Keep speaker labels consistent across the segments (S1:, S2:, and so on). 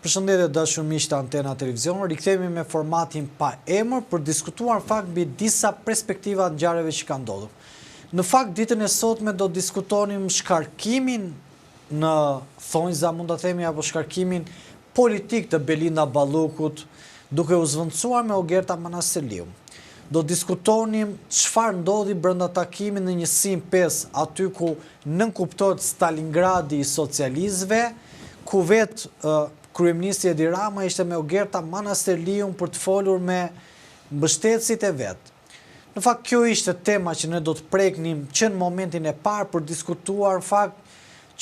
S1: Përshëndetje dashur miq të Antena Televizion, rikthehemi me formatin pa emër për diskutuar në fakt mbi disa perspektiva të ngjarjeve që kanë ndodhur. Në fakt ditën e sotme do diskutonim shkarkimin në thonjza, mund ta themi, apo shkarkimin politik të Belinda Ballukut, duke u zvendësuar me Ogerta Manastërliu. Do diskutonim çfarë ndodhi brenda takimit në njësinë 5, aty ku nënkuptohet Stalingradi i socialistëve, ku vetë kryeministri Edi Rama ishte me Ogerta Manastërliun për të folur me mbështetësit e vetë. Në fakt, kjo ishte tema që ne do të preknim që në momentin e parë për diskutuar në fakt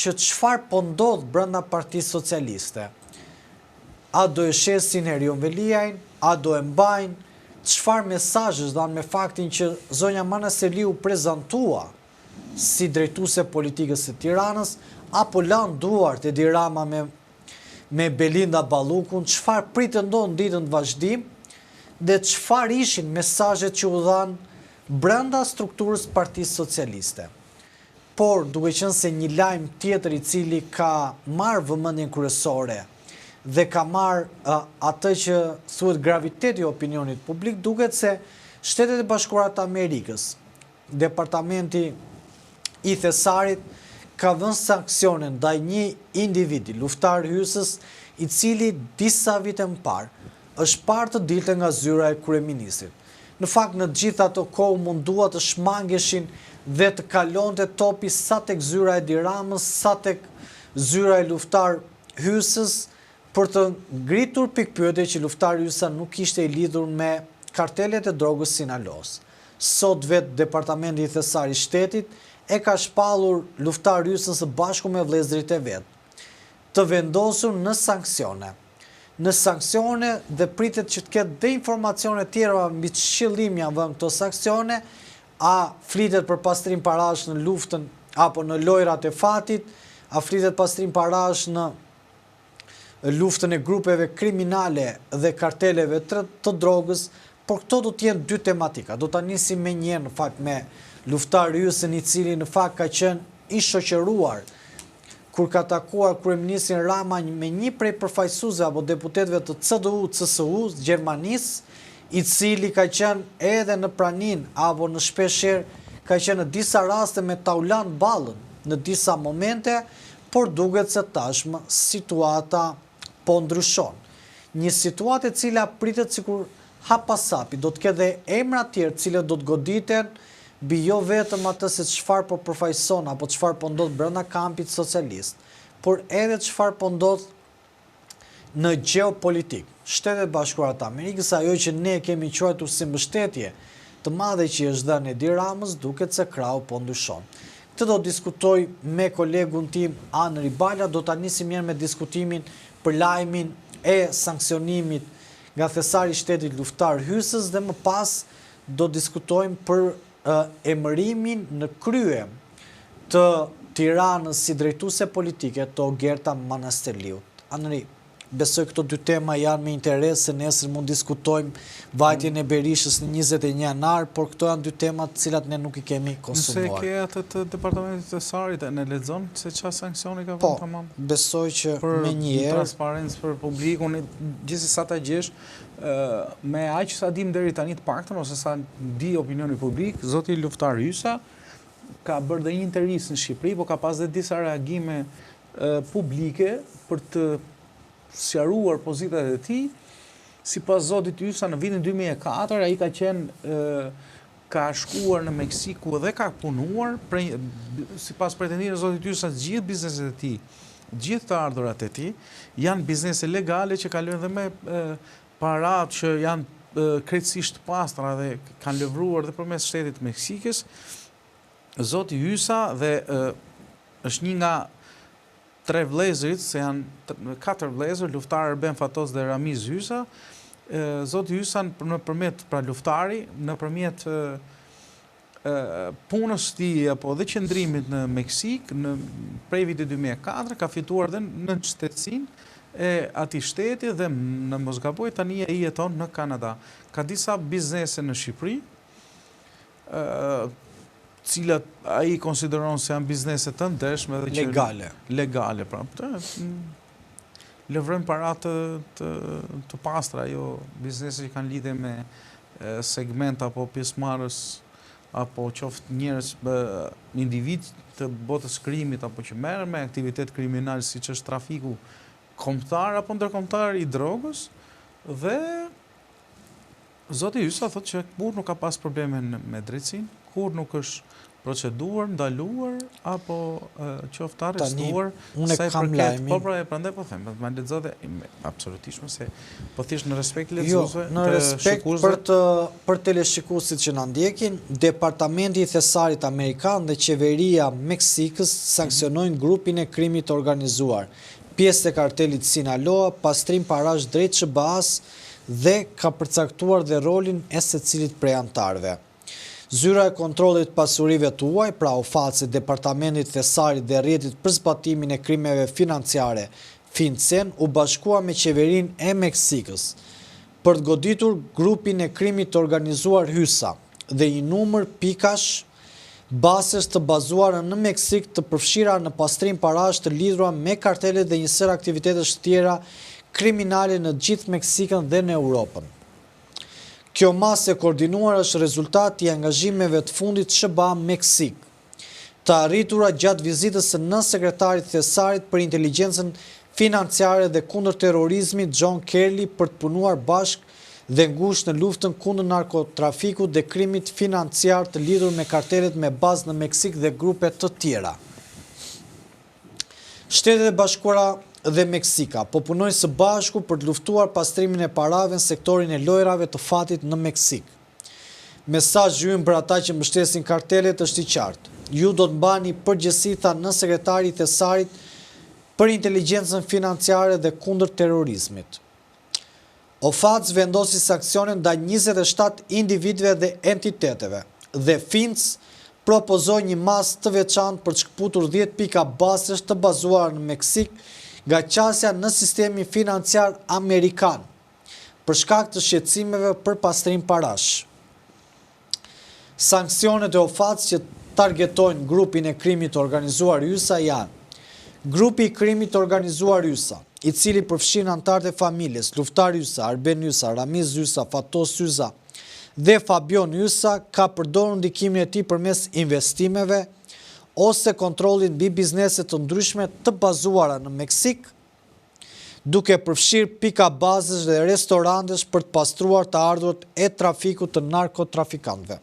S1: që çfarë po ndodh brenda Partisë Socialiste. A do e shesin Herion Veliajn, a do e mbajnë, çfarë mesazhesh dhanë me faktin që zonja Manastërliu prezantua si drejtuese politikës së Tiranës, apo lanë duart Edi Rama me Belinda Ballukun, çfarë pritet ndodh ditën të vazhdim dhe çfarë ishin mesazhet që u dhanë brenda strukturës Partisë Socialiste. Por duke qenë se një lajm tjetër i cili ka marrë vëmendjen kryesore dhe ka marrë atë që thuhet graviteti i opinionit publik, duket se Shtetet e Bashkuara të Amerikës, Departamenti i Thesarit, ka dhënë sanksione ndaj një individi, luftar hyjësës, i cili disa vite më parë është parë të dilte nga zyra e kryeministrit. Në fakt, në gjithë ato kohë mundua të shmangeshin dhe të kalonte topi sa tek zyra e Edi Ramës, sa tek zyra e luftar hyjësës, për të ngritur pikpyetje që luftar hyjësa nuk ishte i lidhur me kartelet e drogës Sinalos. Sot vetë Departamenti i Thesarit i Shtetit e ka shpallur luftar hyjësën së bashku me vëllezërit e vet, të vendosur në sanksione dhe pritet që të ketë dhe informacione tjera mbi qëllim janë vënë këto sanksione, a flitet për pastrim parash në luftën apo në lojrat e fatit, a flitet pastrim parash në luftën e grupeve kriminale dhe karteleve të drogës, por këto do të jenë dy tematika. Do ta nisim me njëherë në fakt me luftar hyjësën i cili në fakt ka qenë i shoqëruar kur ka takuar kryeministrin Rama me një prej përfaqësuesve apo deputetëve të CDU-CSU Gjermanisë, i cili ka qenë edhe në pranin apo në shpeshherë ka qenë në disa raste me taulan ballën në disa momente, por duket se tashmë situata po ndryshon. Një situatë e cila pritet sikur hapasapi, do të ketë dhe emra të tjerë të cilët do të goditen mbi jo vetëm atë se çfarë po përfaqëson apo çfarë po ndodh brenda kampit socialist, por edhe çfarë po ndodh në gjeopolitik. Shtetet e Bashkuara të Amerikës, ajo që ne kemi quajtur si mbështetje të madhe që është dhënë Edi Ramës, duket se krau po ndryshon. Këtë do diskutoj me kolegun tim Anë Ribala, do ta nisim mirë me diskutimin për lajmin e sanksionimit nga Thesari i Shtetit luftar hyjësës dhe më pas do diskutojmë për emërimin në krye të Tiranës si drejtuese politike të Ogerta Manastërliut. Anëri, besoj këto dy tema janë me interes se nesër mund diskutojmë vajtjen e Berishës në 21 janar, por këto janë dy tema të cilat ne nuk i kemi konsumuar.
S2: Nëse ke atë të Departamentit të Thesarit, ne lexon se çfarë sanksioni ka
S1: vënë
S2: tamam?
S1: Besoj që me njëherë
S2: transparencë për publikun, gjithsesi sa ta gjesh, me aq sa dim deri tani të paktën ose sa di opinioni publik, zoti luftar hyjësa ka bërë dhe një intervistë në Shqipëri, por ka pas dhe disa reagime publike për të sqaruar pozitat e tij. Sipas zotit hyjësa në vitin 2004 ai ka qenë ka shkuar në Meksiku dhe ka punuar, sipas pretendimit të zotit hyjësa, gjithë bizneset e tij, gjithë të ardhurat e tij janë biznese legale që kalojnë dhe me parat që janë krejtësisht pastra dhe kanë lëvruar dhe përmes shtetit të Meksikës. Zoti hyjësa dhe është një nga 3 vëllezërit, se janë 4 vëllezër, luftari Erben Fatos dhe Ramiz Hyjësa. Zoti hyjësa nëpërmjet pra luftari, nëpërmjet punës së tij apo dhe qëndrimit në Meksik prej vitit 2004 ka fituar dhe në shtetësinë e atij shteti dhe në mos gaboj tani ai jeton në Kanada. Ka disa biznese në Shqipëri, cilat ai konsideron se janë biznese të ndershme dhe
S1: legale.
S2: Legale, pra. lëvrojnë para të pastra, jo biznese që kanë lidhje me segment apo pjesëmarrës apo qoftë njerëz individ të botës krimit apo që merren me aktivitet kriminal siç është trafiku kombëtar apo ndërkombëtar i drogës dhe zoti Hysa thotë që kur nuk ka pas probleme me drejtësinë, kur nuk është proceduar, ndaluar apo qoftë arrestuar.
S1: Unë kam lajmin.
S2: Po pra, prandaj po them, më lexo dhe absolutisht se po thjesht në respekt
S1: Jo,
S2: lexuesve,
S1: në respekt për teleshikuesit që na ndjekin, Departamenti i Thesarit Amerikan dhe Qeveria Meksikës sankcionojnë grupin e krimit të organizuar, pjesë e kartelit Sinaloa, pastrim parash drejt SBA-s dhe ka përcaktuar dhe rolin e secilit prej antarëve. Zyra e kontrollit pasurive të huaj, pra ofaci Departamentit Thesarit dhe rrjetit për zbatimin e krimeve financiare, FinCEN, u bashkua me qeverinë e Meksikës për të goditur grupin e krimit të organizuar Hysa dhe një numër pikash bases të bazuara në Meksik të përfshira në pastrim parash të lidhura me kartelet dhe njësër aktivitetesh tjera kriminale në gjithë Meksikën dhe në Europën. Kjo masë e koordinuar është rezultat i angazhimeve të fundit SBA Meksik, të arritura gjatë vizitës së nënsekretarit Thesarit për inteligjencën financiare dhe kundër terrorizmit John Kelly për të punuar bashkë dhe ngushtë në luftën kundër narkotrafikut dhe krimit financiar të lidhur me kartelet me bazë në Meksik dhe grupe të tjera. Shtetet e Bashkuara dhe Meksika po punojnë së bashku për të luftuar pastrimin e parave në sektorin e lojrave të fatit në Meksik. Mesazhi ynë për ata që mbështesin kartelet është i qartë. Ju do të mbani përgjegjësi, tha nënsekretari i Thesarit për inteligjencën financiare dhe kundër terrorizmit. OFAC vendosi sanksione ndaj 27 individëve dhe entiteteve dhe FinCEN propozoi një masë të veçantë për të shkëputur 10 pika basesh të bazuara në Meksik nga qasja në sistemi financiar amerikan, për shkak të shqetësimeve për pastrim parash. Sanksionet e OFAC që targetojnë grupin e krimit të organizuar Hysa janë: grupi i krimit të organizuar Hysa, i cili përfshin antarët e familjes Luftar Hysa, Arben Hysa, Ramiz Hysa, Fatos Hysa dhe Fabion Hysa, ka përdorur ndikimin e tij përmes investimeve ose kontrolin mbi biznese të ndryshme të bazuara në Meksik, duke përfshirë pika bazësh dhe restorantesh për të pastruar të ardhurat e trafikut të narkotrafikantëve.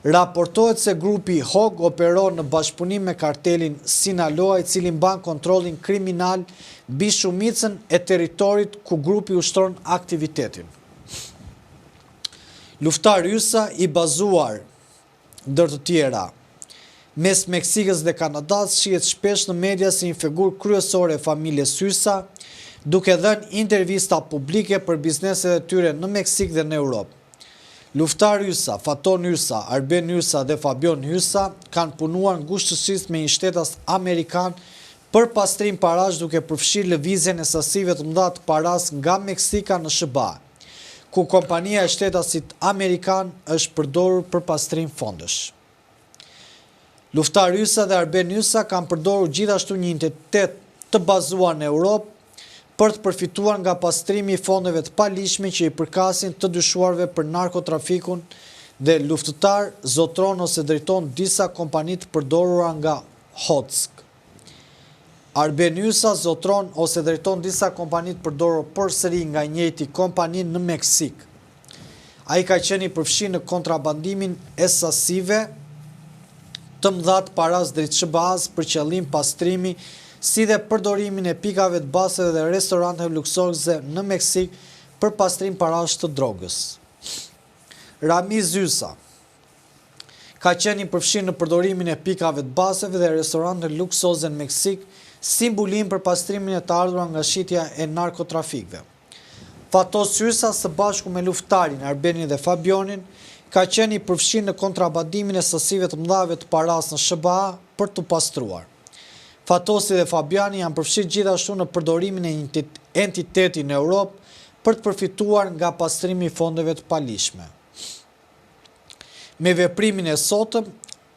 S1: Raportohet se grupi HOG operon në bashkëpunim me kartelin Sinaloa, i cili mban kontrollin kriminal mbi shumicën e territorit ku grupi ushtron aktivitetin. Luftar Hysa, i bazuar ndër të tjera mes Meksikës dhe Kanadas, shihet shpesh në media si një figurë kryesore e familjes Hysa, duke dhënë intervista publike për bizneset e tyre në Meksik dhe në Europë. Luftar Hysa, Faton Hysa, Arben Hysa dhe Fabion Hysa kanë punuar ngushtësisht me një shtetas amerikan për pastrim parash, duke përfshirë lëvizjen e sasive të mëdha të paras nga Meksika në SBA, ku kompania e shtetasit amerikan është përdorur për pastrim fondesh. Luftar Hysa dhe Arben Hysa kanë përdorur gjithashtu një entitet të bazuar në Europë për të përfituar nga pastrimi i fondeve të palishme që i përkasin të dyshuarve për narkotrafikun dhe luftëtar zotron ose drejton disa kompani të përdorura nga Hotsk. Arben Hysa zotron ose drejton disa kompani të përdorura përsëri nga njëjti kompani në Meksik. Ai ka qenë i përfshirë në kontrabandimin e sasive të mëdha të paras drejt SBA-s për qëllim pastrimi, si dhe përdorimin e pikave të baseve dhe restoranteve luksoze në Meksik për pastrim parash të drogës. Ramiz Hysa ka qenë i përfshirë në përdorimin e pikave të baseve dhe restoranteve luksoze në Meksik, si mbulim për pastrimin e të ardhura nga shitja e narkotrafikëve. Fatos Hysa, së bashku me luftarin Arbenin dhe Fabionin, ka qenë i përfshirë në kontrabandimin e sasive të mëdhave të paras në SBA për të pastruar. Fatosi dhe Fabiani janë përfshirë gjithashtu në përdorimin e një entiteti në Europë për të përfituar nga pastrimi i fondeve të palishme. Me veprimin e sotëm,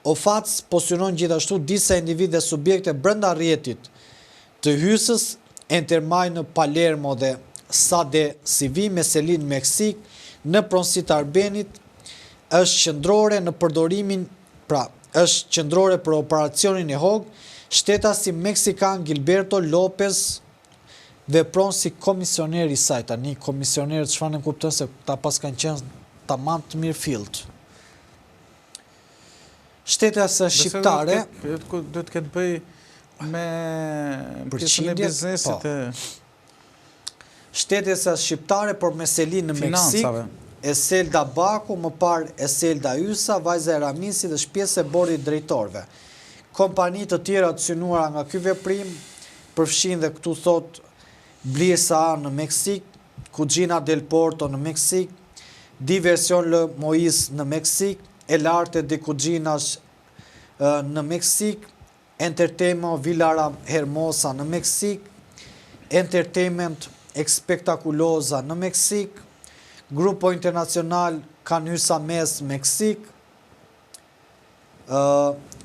S1: OFAC po synon gjithashtu disa individ dhe subjekte brenda rrjetit të Hysës, Intermaj në Palermo dhe Sade Sivi me Selin Meksik në pronësi të Arbenit është qendrore në përdorimin, është qendrore për operacionin e Hog. Shteta si Meksikan Gilberto Lopez vepron si komisioner i saj. Tani komisionerët çfarë në kupton se ta pas kanë qenë tamam të mirë fillt. Shteta shqiptare
S2: do të ketë bëj me pjesën e biznesit e
S1: Shtetesa shqiptare për me Selin në Meksik, Eselda Baku, më parë Eselda Ysa, vajza e Ramisi dhe shpjesë e bordit drejtorëve. Kompani të tjera të synuara nga ky veprim përfshin dhe këtu thot Blisa A në Meksik, Cugina del Porto në Meksik, Diversion Le Moïse në Meksik, El Arte de Cuginas në Meksik, Entertainment Villara Hermosa në Meksik, Entertainment Espectaculosa në Meksik, Grupo Internacional Canusa Mes Meksik,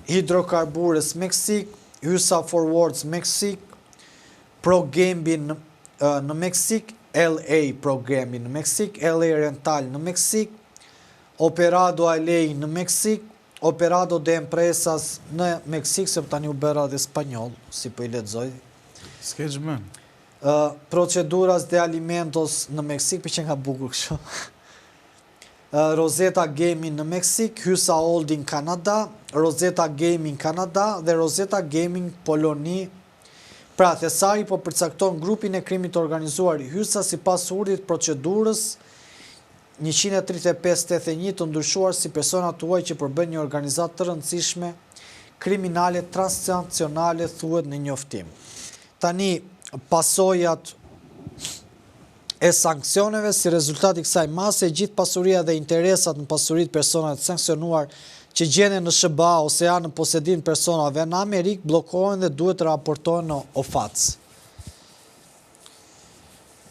S1: Hidrokarbures Meksik, Hysa Forwards Meksik, Progambi në Meksik, LA Progambi në Meksik, LA Rental në Meksik, Operado LA në Meksik, Operado de Empresas në Meksik, se tani u bëra dhe spanjol, si po I lexoj.
S2: S'ke gjmen.
S1: Proceduras de alimentos në Meksik, për që nga bukur kështu. Rosetta Gaming në Meksik, Hysa Holding Kanada, Rosetta Gaming Kanada dhe Rosetta Gaming Poloni. Pra, thesari po përcakton grupin e krimit të organizuar I Hysa si pas urdhit procedurës 135/81 të ndryshuar si persona të huaj që përbën një organizat të rëndësishme kriminale transnacionale, thuhet në njoftim. Tani, pasojat e sankcioneve si rezultat I kësaj mase, gjithë pasuria dhe interesat në pasurit personat sankcionuar që gjenden në SBA ose janë në posedim personave në Amerikë bllokohen dhe duhet të raportohen në OFAC.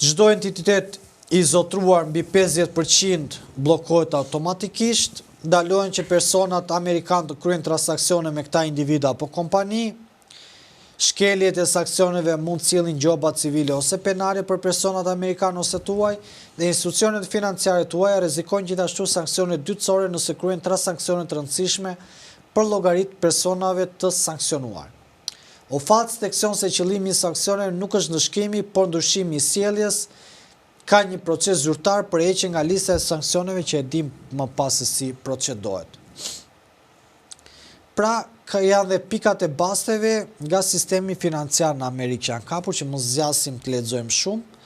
S1: Çdo entitet I zotruar mbi 50% bllokohet automatikisht, ndalohen që personat amerikanë të kryejnë transaksione me këta individa apo kompani. Shkeljet e sankcioneve mund sillin gjoba civile ose penale për personat amerikanë ose tuaj dhe institucionet financiare tuaja rrezikojnë gjithashtu sanksione dytësore nëse kryejnë transaksione të rëndësishme për llogarit personave të sankcionuar. OFAC tekson se qëllimi I sanksioneve nuk është ndëshkimi, por ndryshimi I sjelljes. Ka një proces zyrtar për heqje nga lista e sanksioneve që e dim më pas se si procedohet. Pra, ka janë dhe pikat e basteve nga sistemi financiar në Amerikë që janë kapur, që mos zgjasim të lexojmë shumë,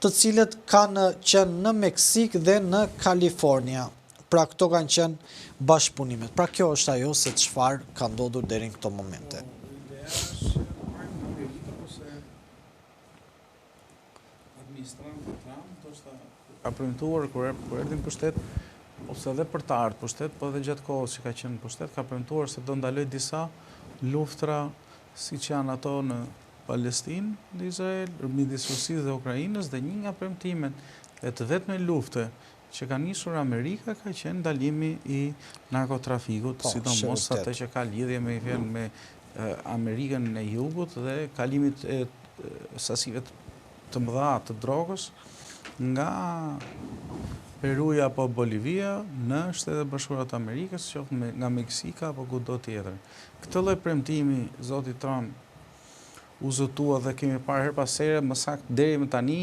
S1: të cilët kanë qenë në Meksik dhe në Kalifornia. Pra, këto kanë qenë bashkëpunimet. Pra, kjo është ajo se çfarë ka ndodhur deri në këto momente.
S2: Ka premtuar kur erdhin pushtet ose edhe për të ardhur pushtet, po edhe gjatë kohës që ka qenë pushtet, ka premtuar se do ndaloj disa luftra siç janë ato në Palestinë, në Izrael, midis Rusisë dhe Ukrainës, dhe një nga premtimet e të vetme lufte që ka nisur Amerika ka qenë ndalimi I narkotrafikut, sidomos atë që ka lidhje me Amerikën e Jugut dhe kalimit e sasive të mëdha të drogës nga Peruja apo Bolivia në Shtetet Bashkuara të Amerikës, qoftë nga Meksika apo kudo tjetër. Këtë lloj premtimi zoti Trump u zotua dhe kemi parë her pas here, më saktë deri më tani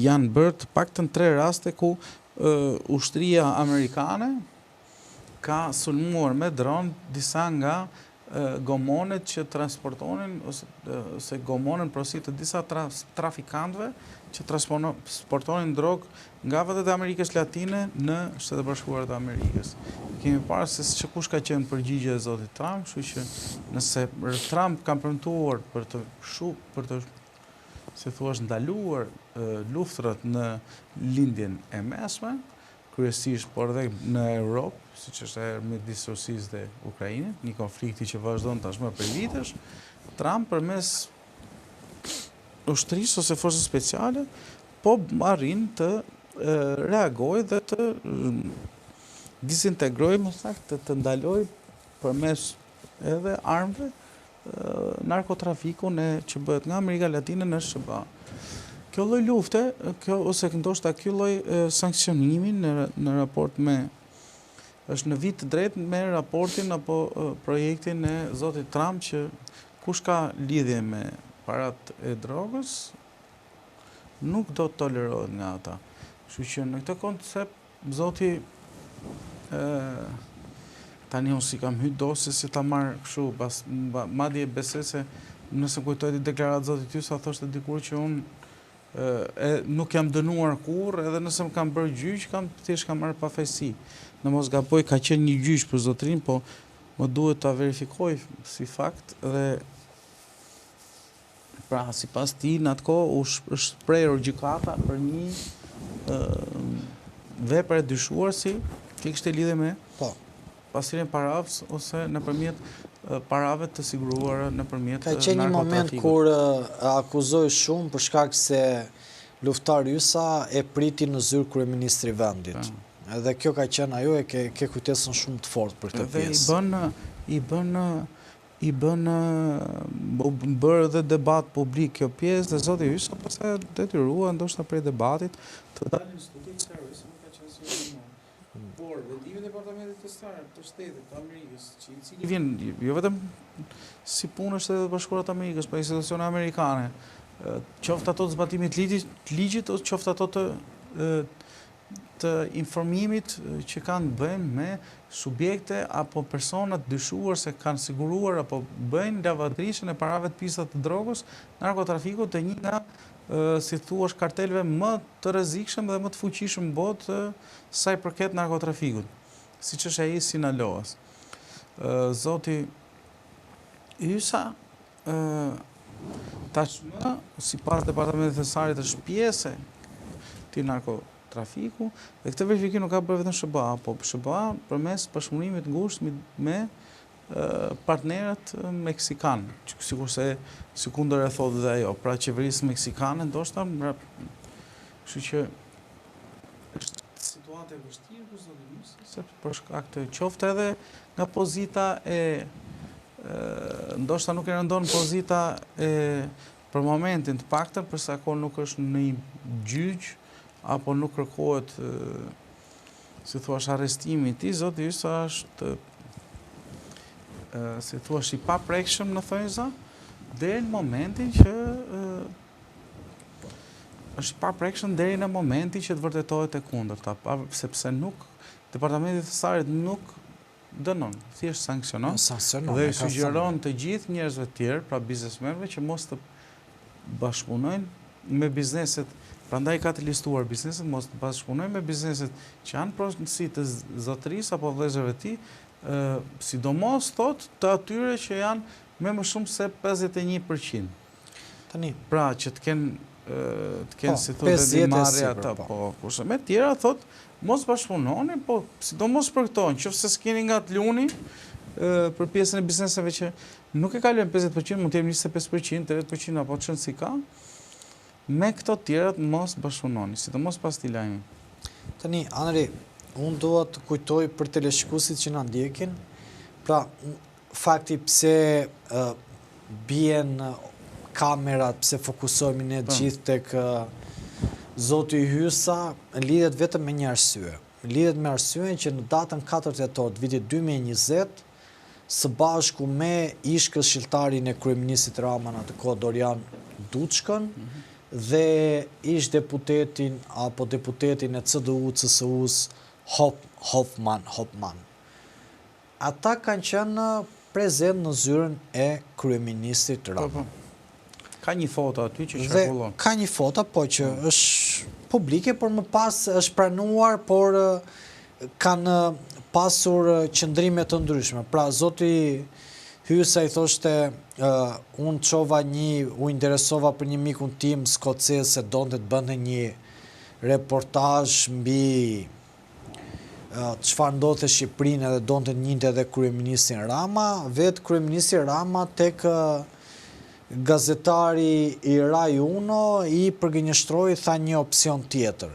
S2: janë bërë të paktën 3 raste ku ushtria amerikane ka sulmuar me dron disa nga gomonet që transportonin ose gomonen prosi të disa trafikantëve që transportonin drogë nga vetë e Amerikës Latine në Shtetet Bashkuara të Amerikës. Kemi parë se që kush ka qenë përgjigje e zotit Trump, kështu që nëse Trump ka premtuar për të si thua ndaluar luftrat në lindjen e mesme, kryesisht por edhe në Europë, siç është midis Rusisë dhe Ukrainës, një konflikti që vazhdon tashmë për vitesh, Trump përmes ushtrisë ose forcës speciale po arrin të reagojë dhe të dizintegrojë, më saktë të ndalojë përmes edhe armëve narkotrafikun që bëhet nga Amerika Latine në SBA. Kjo lloj lufte, ose ndoshta ky lloj sankcionimi në raport me është në vit të drejtë me raportin apo projektin e zotit Trump që kush ka lidhje me parat e drogës nuk do të tolerohet nga ata. Kështu që në këtë koncept zoti tani unë si kam hyrë dosë se ta marrë kështu, madje besoj se nëse kujtoj deklaratë zotit ju sa thoshte dikur që unë nuk jam dënuar kurrë, edhe nëse më kam bërë gjyq, thjesht kam marrë pafajësi. Në mos gaboj ka qenë një gjyq për zotrin, po më duhet ta verifikoj si fakt dhe pra sipas tij në atë kohë është shprehur gjykata për një vepër e dyshuar si kishte lidhje me pasurinë paravës ose nëpërmjet parave të siguruara nëpërmjet
S1: narkotrafikut. Ka qenë një moment kur akuzoi shumë për shkak se luftar Ysa e priti në zyrë kryeministri i vendit. Edhe kjo ka qenë ajo e ke kujtesën shumë të fortë për këtë pjesë.
S2: I bërë dhe debat publik kjo pjesë dhe zoti Ysa pastaj detyrua ndoshta prej debatit të dalin në studi të servisë, nuk ka qenë si por vendimi i departamentit të shtetit të Amerikës, i cili vjen jo vetëm si punë e Shtetit Bashkuar të Amerikës, por institucione amerikane, qoftë ato të zbatimit të ligjit ose qoftë ato të informimit që kanë bëjnë me subjekte apo personat dyshuar se kanë siguruar apo bëjnë lavadrishën e parave të pisat të drogës, narkotrafikut të një nga si thuash kartelëve më të rrezikshëm dhe më të fuqishëm në botë sa i përket narkotrafikut, siç është ai Sinaloas. Zoti Ysa tashmë sipas departamentit thesarit është pjesë e narkotrafiku dhe këtë verifikim nuk ka bërë vetëm SBA, po SBA përmes bashkëpunimit ngushtë me partnerët meksikan, sikurse sikundër e thotë dhe ajo, pra qeverisë meksikane ndoshta, kështu që është situatë e vështirë për zotin Ysa, sepse për shkak të qoftë edhe nga pozita e ndoshta nuk e rëndon pozita e për momentin të paktën, përsa kohë nuk është në një gjyq apo nuk kërkohet si thuash arrestimi i tij, zoti Ysa është si thuash i paprekshëm në thonjza deri në momentin që është i paprekshëm deri në momentin që të vërtetohet e kundërta, sepse nuk departamenti i thesarit nuk dënon, thjesht sanksionon dhe i sugjeron të gjithë njerëzve të tjerë, pra biznesmenëve që mos të bashkëpunojnë me bizneset. Prandaj ka të listuar bizneset, mos të bashkëpunojnë me bizneset që janë pronësi të zotërisë apo vëllezërve të tij, sidomos thot të atyre që janë me më shumë se 51%.
S1: Tani,
S2: pra që të kenë si thotë marrë ata, po kurse me tjera thot mos bashkëpunoni, po sidomos për këto, nëse s'keni nga të luni për pjesën e bizneseve që nuk e kalojnë 50%, mund të jenë 25%, 80% apo çon si ka. Me këto tjerat mos bashkëpunoni, sidomos pas këtij lajmi.
S1: Tani, Anri, unë dua të kujtoj për teleshikuesit që na ndjekin, pra fakti pse bien kamerat, pse fokusohemi ne gjithë tek zoti Ysa, lidhet vetëm me një arsye. Lidhet me arsyen që në datën 4 tetor të vitit 2020, së bashku me ish-këshilltarin e kryeministit Rama në atë kohë Dorian Duçkën dhe ish deputetin apo deputetin e CDU-CSU-s Hoffman. Ata kanë qenë prezent në zyrën e kryeministit Rama.
S2: Ka një foto aty që shërbullon.
S1: Ka një foto, po që është publike, por më pas është pranuar, por kanë pasur qëndrime të ndryshme. Pra, zoti Ysa i thoshte, unë qova u interesova për një mikun tim skocez se donte të bënte një reportazh mbi çfarë ndodhte në Shqipërinë dhe donte të njinte edhe kryeministin Rama. Vetë kryeministi Rama tek gazetari i Rai Uno i përgënjështroi, tha një opsion tjetër.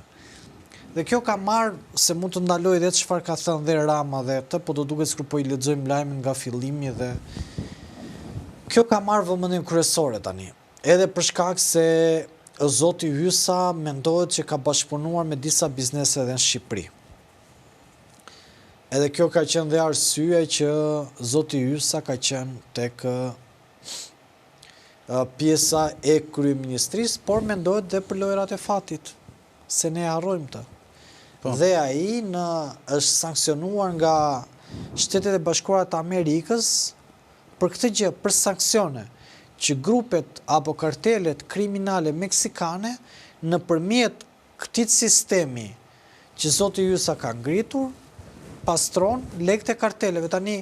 S1: Dhe kjo ka marrë, se mund të ndaloj dhe çfarë ka thënë dhe Rama dhe të, po do duket sikur po i lexojmë lajmin nga fillimi dhe Kjo ka marrë vëmendjen kryesore tani. Edhe për shkak se zoti Hysa mendohet që ka bashkëpunuar me disa biznese edhe në Shqipëri. Edhe kjo ka qenë dhe arsye që zoti Hysa ka qenë tek pjesa e kryeministrisë, por mendohet dhe për lojrat e fatit, se ne harrojmë të. Dhe ai është sankcionuar nga Shtetet e Bashkuara të Amerikës për këtë gjë, për sanksione, që grupet apo kartelet kriminale meksikane nëpërmjet këtij sistemi që zoti Hysa ka ngritur, pastron lekët e karteleve. Tani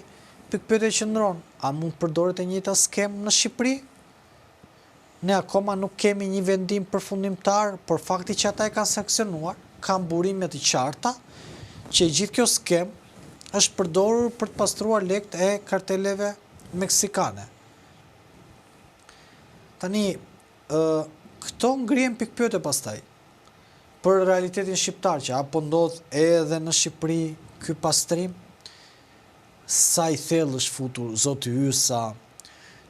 S1: pikpyetja qëndron, a mund përdoret e njëjta skem në Shqipëri? Ne akoma nuk kemi një vendim përfundimtar, por fakti që ata e kanë sankcionuar, kanë burime të qarta që gjithë kjo skem është përdorur për të pastruar lekët e karteleve meksikane. Tani, këto ngrihen pikpyetje pastaj për realitetin shqiptar, që apo ndodh edhe në Shqipëri ky pastrim, sa i thellë është futur zoti Hysa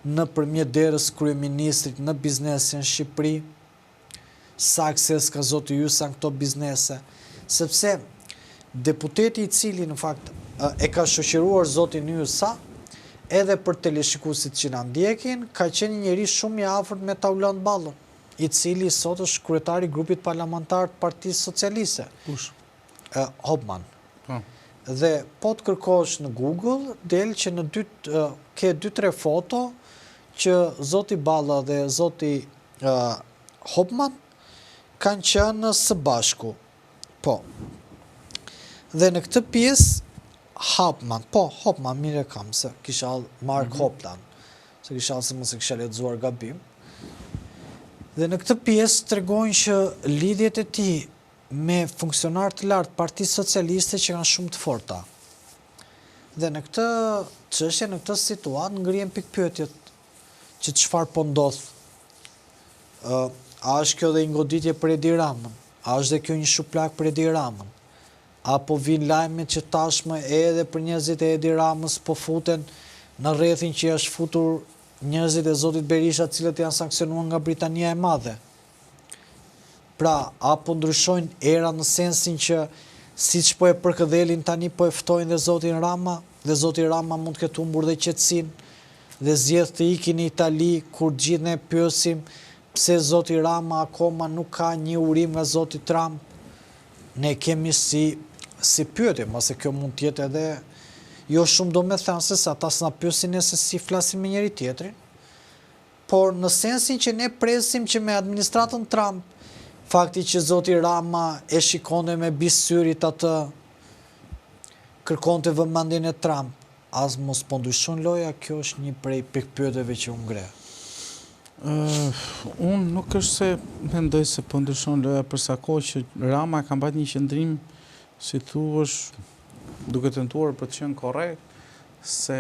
S1: nëpërmjet derës kryeministrit në biznesin në Shqipëri, sa akses ka zoti Hysa në këto biznese, sepse deputeti i cili në fakt e ka shoqëruar zotin Hysa, edhe për teleshikuesit që na ndjekin, ka qenë një njeri shumë i afërt me Taulant Ballën, i cili sot është kryetari i grupit parlamentar të Partisë Socialiste.
S2: Kush?
S1: Hopman. Dhe po të kërkosh në Google, del që ke 2-3 foto që zoti Balla dhe zoti Hopman kanë qenë së bashku. Po. Dhe në këtë pjesë Hopman, mire kam, se kisha Mark Hopland, se kisha se mos e kisha lexuar gabim. Dhe në këtë pjesë tregojnë që lidhjet e tij me funksionar të lartë Partisë Socialiste që kanë shumë të forta. Dhe në këtë çështje, në këtë situatë ngrihen pikpyetjet që çfarë po ndodh. A është kjo dhe një goditje për Edi Ramën? A është dhe kjo një shuplak për Edi Ramën? Apo vin lajmet që tashmë edhe për njerëzit e Edi Ramës po futen në rrethin që është futur njerëzit e zotit Berisha, cilët janë sankcionuar nga Britania e Madhe. Pra, apo ndryshojnë era në sensin që siç po e përkëdhelin tani po e ftojnë dhe zotin Rama, dhe zoti Rama mund të ketë humbur dhe qetësinë dhe zgjedh të ikë në Itali, kur gjithë ne pyesim pse zoti Rama akoma nuk ka një urim nga zoti Trump. Ne kemi si pyetje, mos e kjo mund të jetë edhe jo shumë domethënëse, se ata s'na pyesin ne se si flasim me njëri tjetrin, por në sensin që ne presim që me administratën Trump, fakti që zoti Rama e shikonte me bisyrit atë, kërkonte vëmendjen e Trump, as mos po ndryshon loja, kjo është një prej pikpyetjeve që u ngre.
S2: Unë nuk është se mendoj se po ndryshon loja, për sa kohë që Rama ka mbajtur një qëndrim, si thuash, duke tentuar për të qenë korrekt, se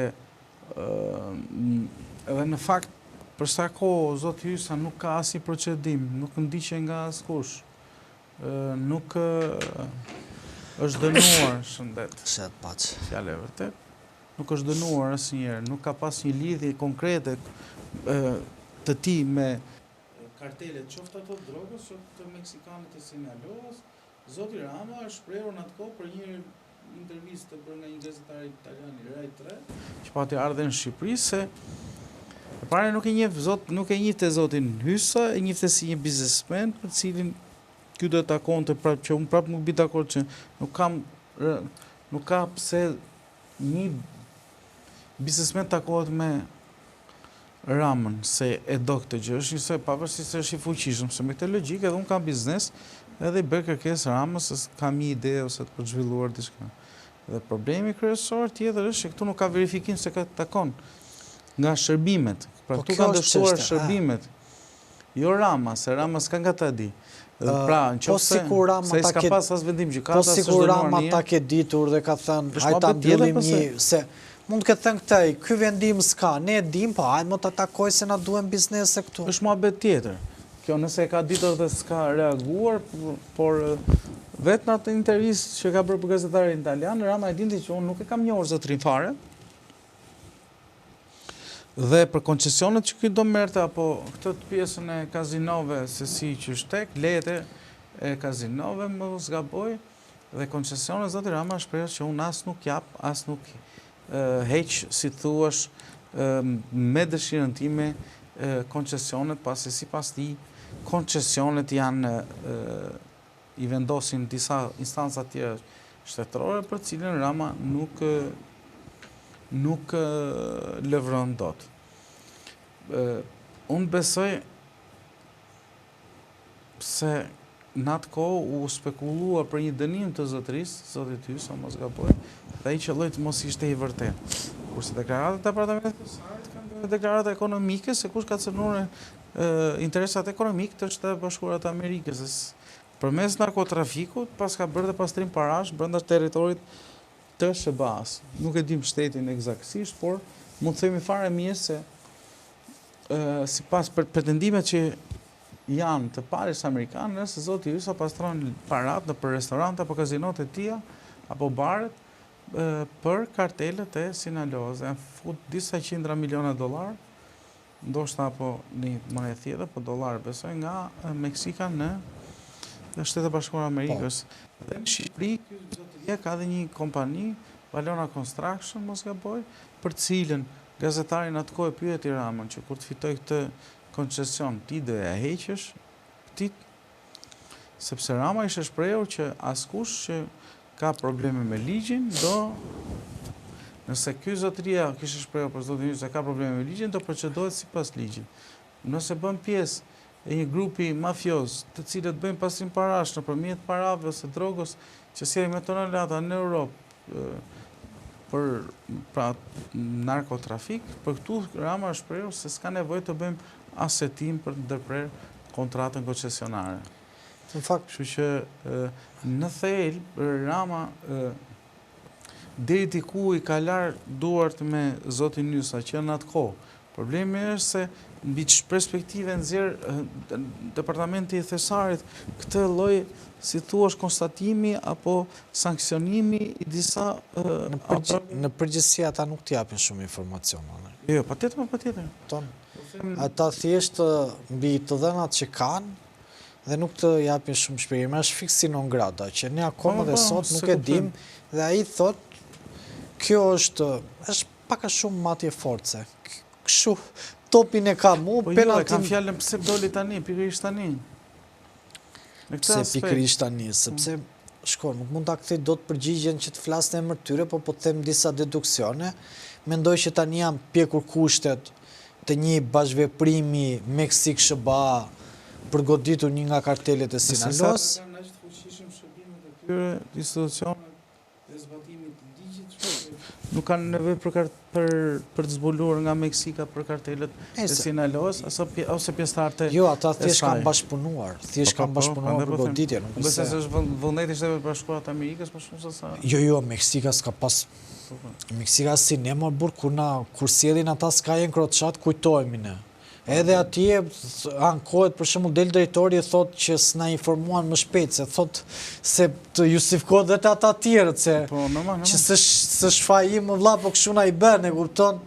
S2: edhe në fakt për sa kohë zoti Hysa nuk ka asnjë procedim, nuk ndiqe nga askush, nuk është dënuar, shëndet.
S1: Shet paç.
S2: Fjalë e vërtet. Nuk është dënuar asnjëherë, nuk ka pas një lidhje konkrete të tij me kartelet, qoftë ato drogës, qoftë të meksikanët të Sinaloas. Zoti Rama është shprehur në atë kohë për një intervistë të bërë nga një gazetar italian, Rai 3, që pati ardhe në Shqipëri, se e para nuk e njihte zotin Hysa, e njihte si një biznesmen për cilin ky do të takonte, prapë që unë prapë nuk bi dakord që nuk ka pse një biznesmen takohet me Ramën, se e do këtë gjë, është njësoj pavarësisht se është i fuqishëm, se me këtë logjikë edhe unë kam biznes, edhe i bërë kërkesë Ramës, se kam një ide ose të përzhvilluar diçka. Dhe problemi kryesor tjetër është që këtu nuk ka verifikim se ka takon nga shërbimet. Pra këtu kanë dështuar shërbimet. Jo Rama, se Rama s'ka nga ta di. Pra, në qoftë se s'ka pas as vendim gjykata,
S1: po sikur Rama ta ke ditur dhe ka thënë, hajta mbyllim një, se mund të thënë këtej, ky vendim s'ka, ne e dim, po hajmë të takoj se na duhen biznese këtu.
S2: Është muhabet tjetër. Kjo nëse e ka ditur dhe s'ka reaguar, por vetë në atë intervistë që ka bërë për gazetarin italian, Rama e dinte që unë nuk e kam njohur zotrin fare. Dhe për koncesionet që do merrte, apo këtë pjesën e kazinove, se si që shtek, lete e kazinove, më zgaboj, dhe koncesionet, zoti Rama shpreh që unë as nuk jap, as nuk heq, si thuash, me dëshirën time, koncesionet, pasi sipas tij, koncesionet janë i vendosin disa instanca tjera shtetërore, për cilën Rama nuk lëvron dot. Unë besoj se në atë kohë u spekulua për një dënim të zotërisë, zotit Hysa, mos gaboj, dhe ai qelloi të mos ishte i vërtetë. Kurse deklaratat e Departamentit të Shtetit kanë bërë deklarata ekonomike se kush ka cënuar interesat ekonomik të Shtetit Bashkuar të Amerikës. Përmes narkotrafikut, pas ka bërë dhe pastrim parash brenda territorit të SBA-s. Nuk e dim shtetin eksaktësisht, por mund të themi fare mirë se sipas pretendimet që janë të parës amerikanë, nëse zoti Hysa pastron parat në për restorante apo kazinot e tija, apo baret, për kartelet e Sinaloas. Janë fut disa qindra miliona dollar, ndoshta apo një monedë tjetër, po dollar besoj, nga Meksika në Shtetet Bashkuara Amerikës. Dhe në Shqipëri, zoteria ka dhe një kompani, Valona Construction, mos gaboj, për cilën gazetarin atë kohë pyeti Ramën që kur të fitoj këtë koncesion, ti do ja heqësh këtit, sepse Rama ishte shprehur që askush që ka probleme me ligjin, nëse ky zotëria kishte shprehur për zotin Hysa se ka probleme me ligjin, do procedohet sipas ligjit. Nëse bën pjesë e një grupi mafioz, të cilët bëjnë pastrim parash nëpërmjet parave ose drogës, që sjellin me tonelata në Europë për narkotrafik, për këtu Rama është shprehur se s'ka nevojë të bëjmë asetim për të ndërprer kontratën koncesionare.
S1: Në fakt,
S2: kështu që në thel Rama deri diku i ka larë duart me zotin Hysa që në atë kohë. Problemi është se mbi perspektive nxjerr Departamenti i Thesarit këtë lloj, si thua, konstatimi apo sankcionimi i disa
S1: në përgjithësi ata nuk t'japin shumë informacione.
S2: Jo, patjetër.
S1: Ata thjesht mbi të dhënat që kanë dhe nuk të japin shumë shpjegime, është fiksi non grata, që ne akoma dhe sot nuk e dim, dhe ai thot kjo është pak a shumë matje force. Kështu topin e ka mu,
S2: penaltin... Po jo, e kam fjallën pse doli tani, pikërisht tani.
S1: Pse pikërisht tani, sepse nuk mund ta kthej dot përgjigjen që të flasën emër tyre, po të them disa deduksione. Mendoj që tani janë pjekur kushtet të një bashkëveprimi Meksik-SBA përgoditur një nga kartelet e Sinaloas.
S2: Institucionet e zbatimit të ligjit nuk kanë nevojë për të zbuluar nga Meksika për kartelet e Sinaloas ose pjesëtarë.
S1: Jo, ata thjesht kanë bashkëpunuar, për goditje, nuk
S2: besoj se është vullneti i Shtetit Bashkuar të Amerikës më shumë se sa.
S1: Jo, Meksika s'ka pas. Meksika si ne më burr kur sjellin ata s'ka enkroçat, kujtohemi ne. Edhe atje ankohet, për shembull, del drejtori e thot që s'na informuan më shpejt, se thot se të justifikohet dhe të ata tjerët, që së shfaji më vlla, po kështu na i bën, e kupton?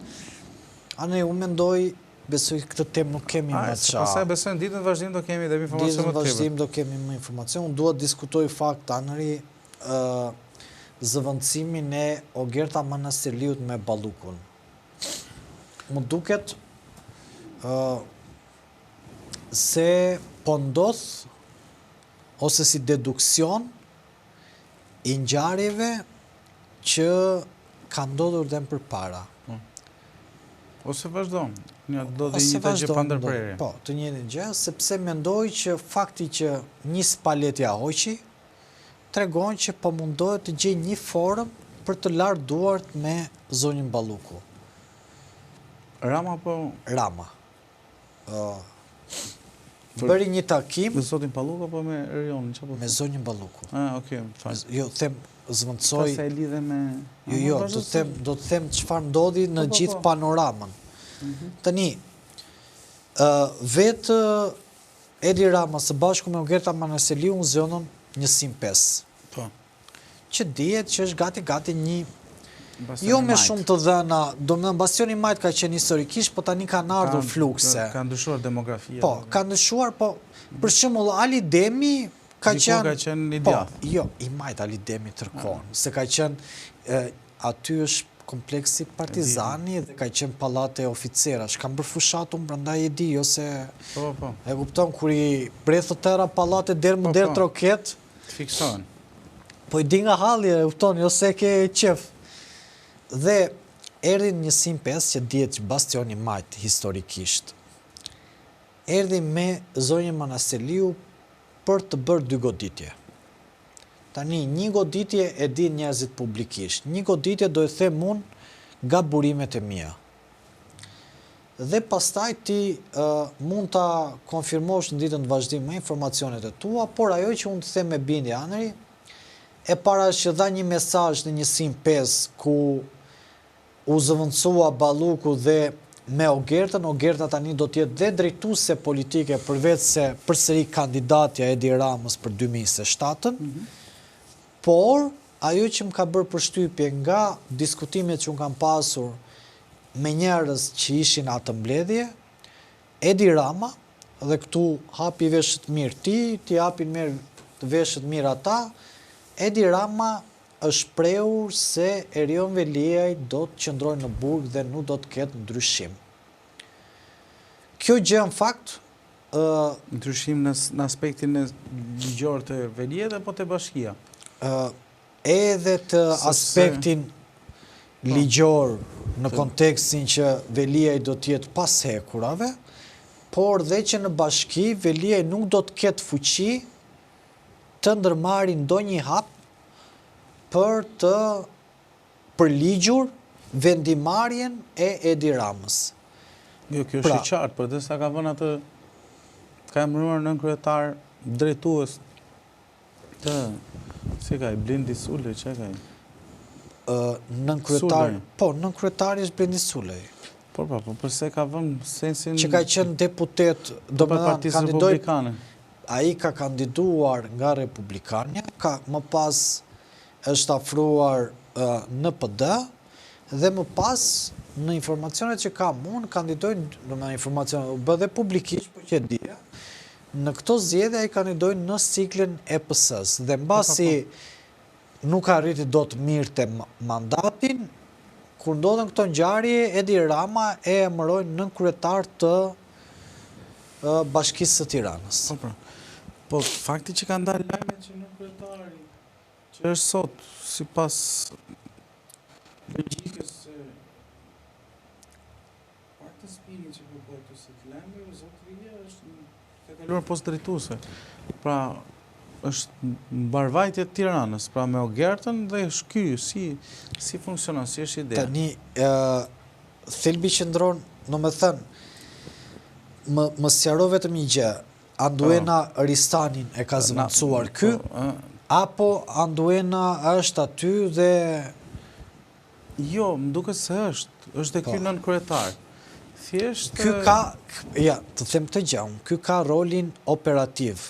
S1: Unë mendoj, besoj këtë temë nuk kemi më çfarë.
S2: Pastaj besoj ditën e vazhdim do kemi dhe informacion më të tepër.
S1: Ditën e vazhdim do kemi më informacion. Unë dua të diskutoj fakt anëri zëvendësimin e Ogerta Manastirliut me Ballukun. Më duket se po ndodh ose si deduksion i ngjarjeve që ka ndodhur dhe më përpara.
S2: Ose vazhdon, do të njëjta gjë pa ndërprerje.
S1: Po, të njëjtën gjë, sepse mendoj që fakti që nis paletja hoqi tregon që po mundohet të gjejë një formë për të larë duart me zonin Balluku.
S2: Rama po?
S1: Rama. Bëri një takim
S2: me zotin Balluku apo me Erionin?
S1: Me zonin Balluku.
S2: Okay,
S1: jo, them zvendësoj.
S2: Sa e lidhe me
S1: Jo, do të them çfarë ndodhi në gjithë panoramën. Tani vetë Edi Rama së bashku me Ogerta Manastirliu në zonën 105.
S2: Po.
S1: Që dihet që është gati një Jo me shumë të dhëna, do më thënë Bastioni Majt ka qenë historikisht, po tani kanë ardhur flukse.
S2: Ka ndryshuar demografia.
S1: Po, ka ndryshuar, po për shembull Ali Demi ka
S2: qenë i djathtë.
S1: Jo, I Majt Ali Demi tërkohën, se ka qenë aty është kompleksi Partizani dhe ka qenë pallate oficerash, kanë bërë fushatun prandaj e di, ose e kupton kur I brethë tëra pallate derë më derë troket,
S2: fiksohen.
S1: Po I di nga halli, e kupton, jo se ke qef. Dhe erdhi në 105 që dihet që Bastioni Majt historikisht erdhi me zonjën Manasteliu për të bërë 2 goditje. Tani, një goditje e din njerëzit publikisht, një goditje do e them unë nga burimet e mia. Dhe pastaj ti mund ta konfirmosh në ditën të vazhdim me informacionet e tua, por ajo që unë të them me bindje anëri, e para që dha një mesazh në 105 ku u zëvendësua Balluku dhe me Ogertën, Ogerta tani do të jetë dhe drejtuese politike përveç se përsëri kandidatja Edi Ramës për 2027-ën. Por, ajo që më ka bërë përshtypje nga diskutimet që unë kam pasur me njerëz që ishin atë mbledhje, Edi Rama, dhe këtu hapi veshët mirë ti hapin veshët mirë ata, Edi Rama është shprehur se Erion Veliaj do të qëndrojë në burg dhe nuk do të ketë ndryshim. Kjo gjë në fakt
S2: ndryshim në aspektin e ligjor të Veliajt apo të bashkia?
S1: Edhe të aspektin ligjor në kontekstin që Veliaj do të jetë pas hekurave, por dhe që në bashki Veliaj nuk do të ketë fuqi të ndërmarrë ndonjë hap për të përligjur vendimarrjen e Edi Ramës.
S2: Jo, kjo është I qartë, për dhe sa ka vënë atë, ka emëruar nën kryetar drejtues të, si ka I Blendi Sulej, që ka I?
S1: Nën kryetar, po, nën kryetari është Blendi Sulej.
S2: Po, përse ka vënë sensin...
S1: Që ka qenë deputet, do me dhanë,
S2: republikane.
S1: Ai ka kandiduar nga Republikania, më pas është afruar në PD, dhe më pas në informacionet që kam unë, kandidojnë, në informacionet, u bë dhe publikisht, po që dhja, në këto zgjedhje ai kandidojnë në ciklin e PS-s, dhe mbasi nuk arriti do të mirte mandatin, kur ndodhen këto ngjarje, Edi Rama e emërojnë nën kryetar të Bashkisë së Tiranës.
S2: Po, fakti që ka ndalë lajme që nën kryetari, që është sot, sipas logjikës se partës pini që përbojë të së të lajme, zotëria është ka kaluar post drejtuese. Pra, është mbarvajtje të Tiranës, pra me Ogertën dhe është ky, si funksionon, si është ideja?
S1: Tani, thelbi qëndron, në me thënë, më sqaro vetëm një gjë, Anduena Ristanin e ka zëvendësuar ky, apo Anduena është aty dhe...
S2: Jo, më duket se është dhe ky nën kryetar. Thjesht...
S1: Ky ka, ja, të them të gjaun, ky ka rolin operativ.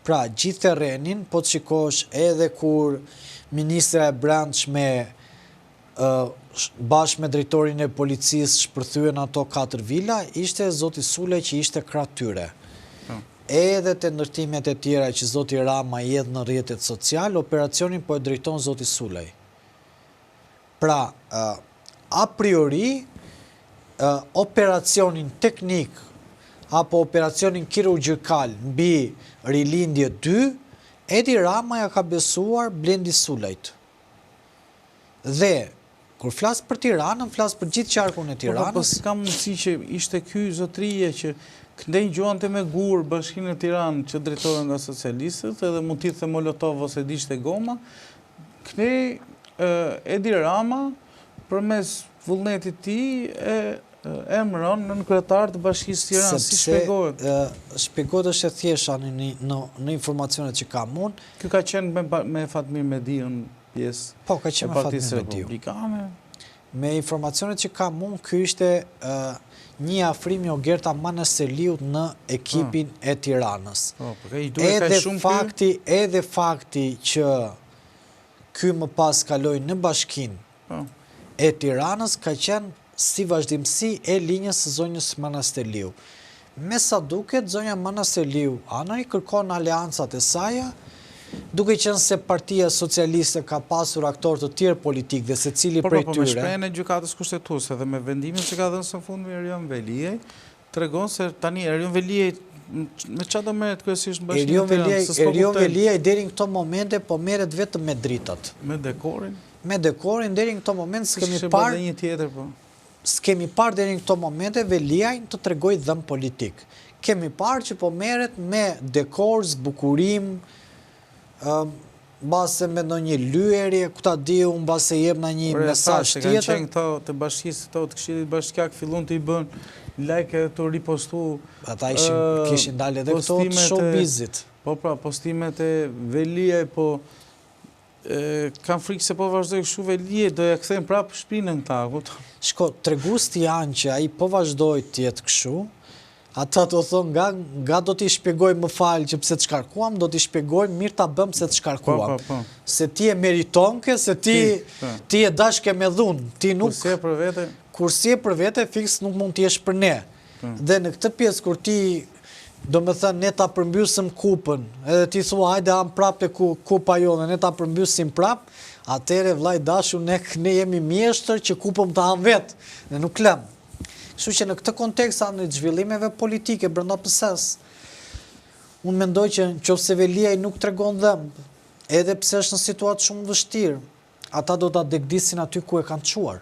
S1: Pra, gjithë terrenin, po të shikosh edhe kur Ministra e Brendshme bashkë me drejtorin e policisë shpërthyen ato 4 vila, ishte zoti Sulej që ishte krah tyre. Edhe të ndërtimet e tjera që zoti Rama jedh në rrjetet social, operacionin po e drejton zoti Sulej. Pra, a priori, operacionin teknik apo operacionin kirurgjikal mbi Rilindje 2, Edi Rama ja ka besuar Blendi Sulejt. Dhe, kur flas për Tiranën, flas për gjithë qarkun e Tiranës.
S2: Po s'ka mundësi që ishte ky zotërie që këndej gjuante me gur Bashkinë e Tiranë që drejtohen nga socialistët edhe mund t'i the Molotov ose dishte goma, këndej Edi Rama përmes vullnetit ti emëron në kryetar të Bashkisë Tiranës. Si shpjegohet?
S1: Shpjegohet është e thjeshta në informacionet që kam unë.
S2: Ky ka qenë me Fatmir Mediun pjesë
S1: po, ka qenë
S2: e
S1: me
S2: Partisë
S1: Fatmir Mediu.
S2: Republikane.
S1: Me informacionet që kam unë, ky ishte një afrim i Ogerta Manasteliut në ekipin e Tiranës. Edhe fakti që ky më pas kaloi në Bashkinë e Tiranës ka qenë si vazhdimsi e linjës së zonjës Manastërliu. Me sa duket, zonja Manastërliu anëri kërkon aleancat e saja, duke qenë se Partia Socialiste ka pasur aktor të tjerë politik dhe secili prej tyre.
S2: Me shprehjen e gjykatës kushtetuese dhe me vendimin që ka dhënë së fundmi Erion Veliaj, tregon se tani Erion Veliaj me çfarë do merret kryesisht në Bashkinë e Tiranës?
S1: Erion Veliaj deri në këto momente po merret vetëm me dritat.
S2: Me dekorin?
S1: Me dekorin deri në këto momente s'kemi parë deri në këto momente Veliaj të tregoj dhëm politik. Kemi parë që po merret me dekor, zbukurim, base me ndonjë lyerje, ku ta diu, mbase jep na një mesazh tjetër.
S2: Kanë qenë këto të bashkisë këto të Këshillit Bashkiak fillon të i bën like të ripostu.
S1: Ata kishin dalë edhe këto të showbizit.
S2: Po pra, postimet e Veliaj, po kam frikë se po vazhdoj kështu Veliaj, do ja kthejmë prapë shpinën këta.
S1: Shko, tregusti janë që ai po vazhdoj të jetë kështu. Ata të thonë, nga do t'i shpjegoj më falë që pse të shkarkuam, do t'i shpjegoj mirë ta bëm se të shkarkuam. Se ti e meritonke, se ti e dashke me dhunë.
S2: Kursie për vete?
S1: Kursie për vete, fiks nuk mund t'jesh për ne. Dhe në këtë pjesë, kur ti, do me thënë, ne ta përmbysëm kupën, edhe ti thua, hajde am prap të kupa jo, dhe ne ta përmbysim prap, atere vlaj dashu, ne jemi mjeshtër që kupëm të ham vetë, dhe nuk lem. Kështu që në këtë kontekst anë të zhvillimeve politike brenda PS-s, unë mendoj që nëse Veliaj nuk tregon dhëmb, edhe pse është në situatë shumë vështirë, ata do ta degdisin aty ku e kanë çuar.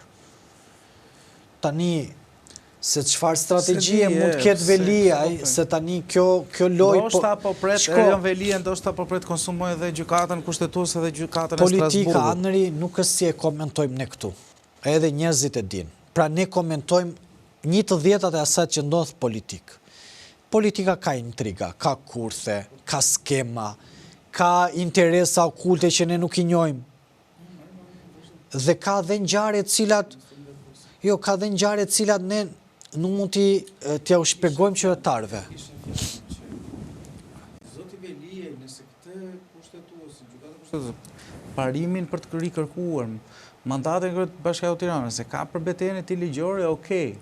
S1: Tani se çfarë strategjie mund të ketë Veliaj, se tani kjo lojë
S2: ndoshta po pret Erion Veliaj, ndoshta po pret konsumoj edhe gjykatën kushtetuese dhe gjykatën e Strasburgut.
S1: Politika anëri nuk është si e komentojmë ne këtu. Edhe njerëzit e dinë. Pra ne komentojmë 1/10 e asaj që ndodh politik. Politika ka intriga, ka kurthe, ka skema, ka interesa okulte që ne nuk i njohim. Dhe ka dhe ngjarje të cilat ne nuk mund t'ja u shpjegojmë qytetarëve.
S2: Zoti Veliaj, nëse këtë kushtetuesi, gjykata kushtetuese, parimin për të rikërkuar mandatin e Kryeut Bashkiakut të Tiranës, se ka për betejën e tij ligjore, okay.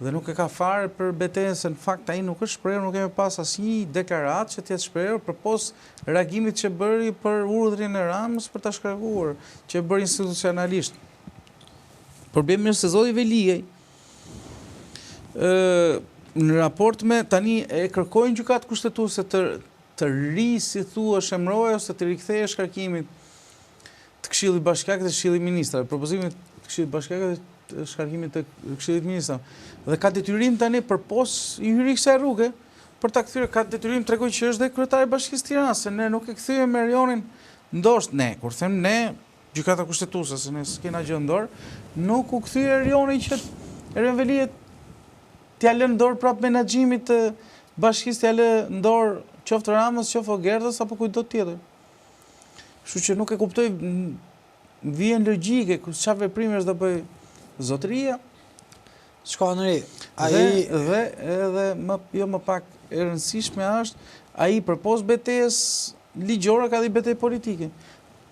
S2: Dhe nuk e ka fare për betejën se në fakt ai nuk është shprehur, nuk kemi pas asnjë deklaratë që të jetë shprehur përpos reagimit që bëri për urdhrin e Ramës për ta shkarkuar, që bëri institucionalisht. Problemi është se zoti Veliaj në raport me tani e kërkojnë gjykatë kushtetuese të ri, si thua, shemroje ose të rikthejë shkarkimit të Këshillit Bashkiak dhe Këshillit Ministrave, propozimit të Këshillit Bashkiak dhe shkarkimit të Këshillit Ministrave. Dhe ka detyrim tani përpos i hyri kësaj rruge për ta kthyer, ka detyrim tregoj që është dhe kryetari i Bashkisë Tiranës, se ne nuk e kthyem Erionin, ndoshta ne, kur them ne, gjykata kushtetuese, se ne s'kena gjë në dorë, nuk u kthye Erionin që Erion Veliaj t'ia lënë dorë prapë menaxhimit të Bashkisë, t'ia lë në dorë qoftë Ramës, qoftë Ogerdhës apo kujdo tjetër. Kështu që nuk e kuptoj, vjen logjike çfarë veprimesh do bëj zotëria.
S1: Shko anëri,
S2: dhe edhe më pak e rëndësishme është, ai përpos betejës ligjore ka dhe betejë politike.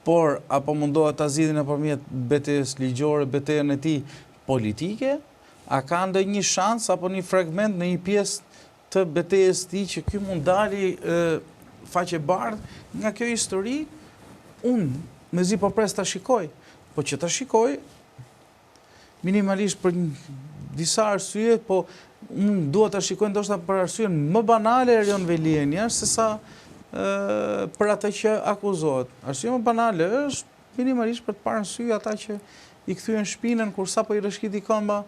S2: Por, apo mundohet ta zgjidhin nëpërmjet betejës ligjore, betejën e tij politike, a ka ndonjë shans apo një fragment në një pjesë të betejës tij që ky mund dali faqe bardhë nga kjo histori? Unë mezi po pres ta shikoj, po që ta shikoj minimalisht për disa arsye, po unë duhet ta shikoj ndoshta për arsyen më banale Erion Veliaj, se sa për atë që akuzohet. Arsye më banale është minimalisht për të parë në sy ata që i kthyen shpinën kur sapo i rëshqiti këmba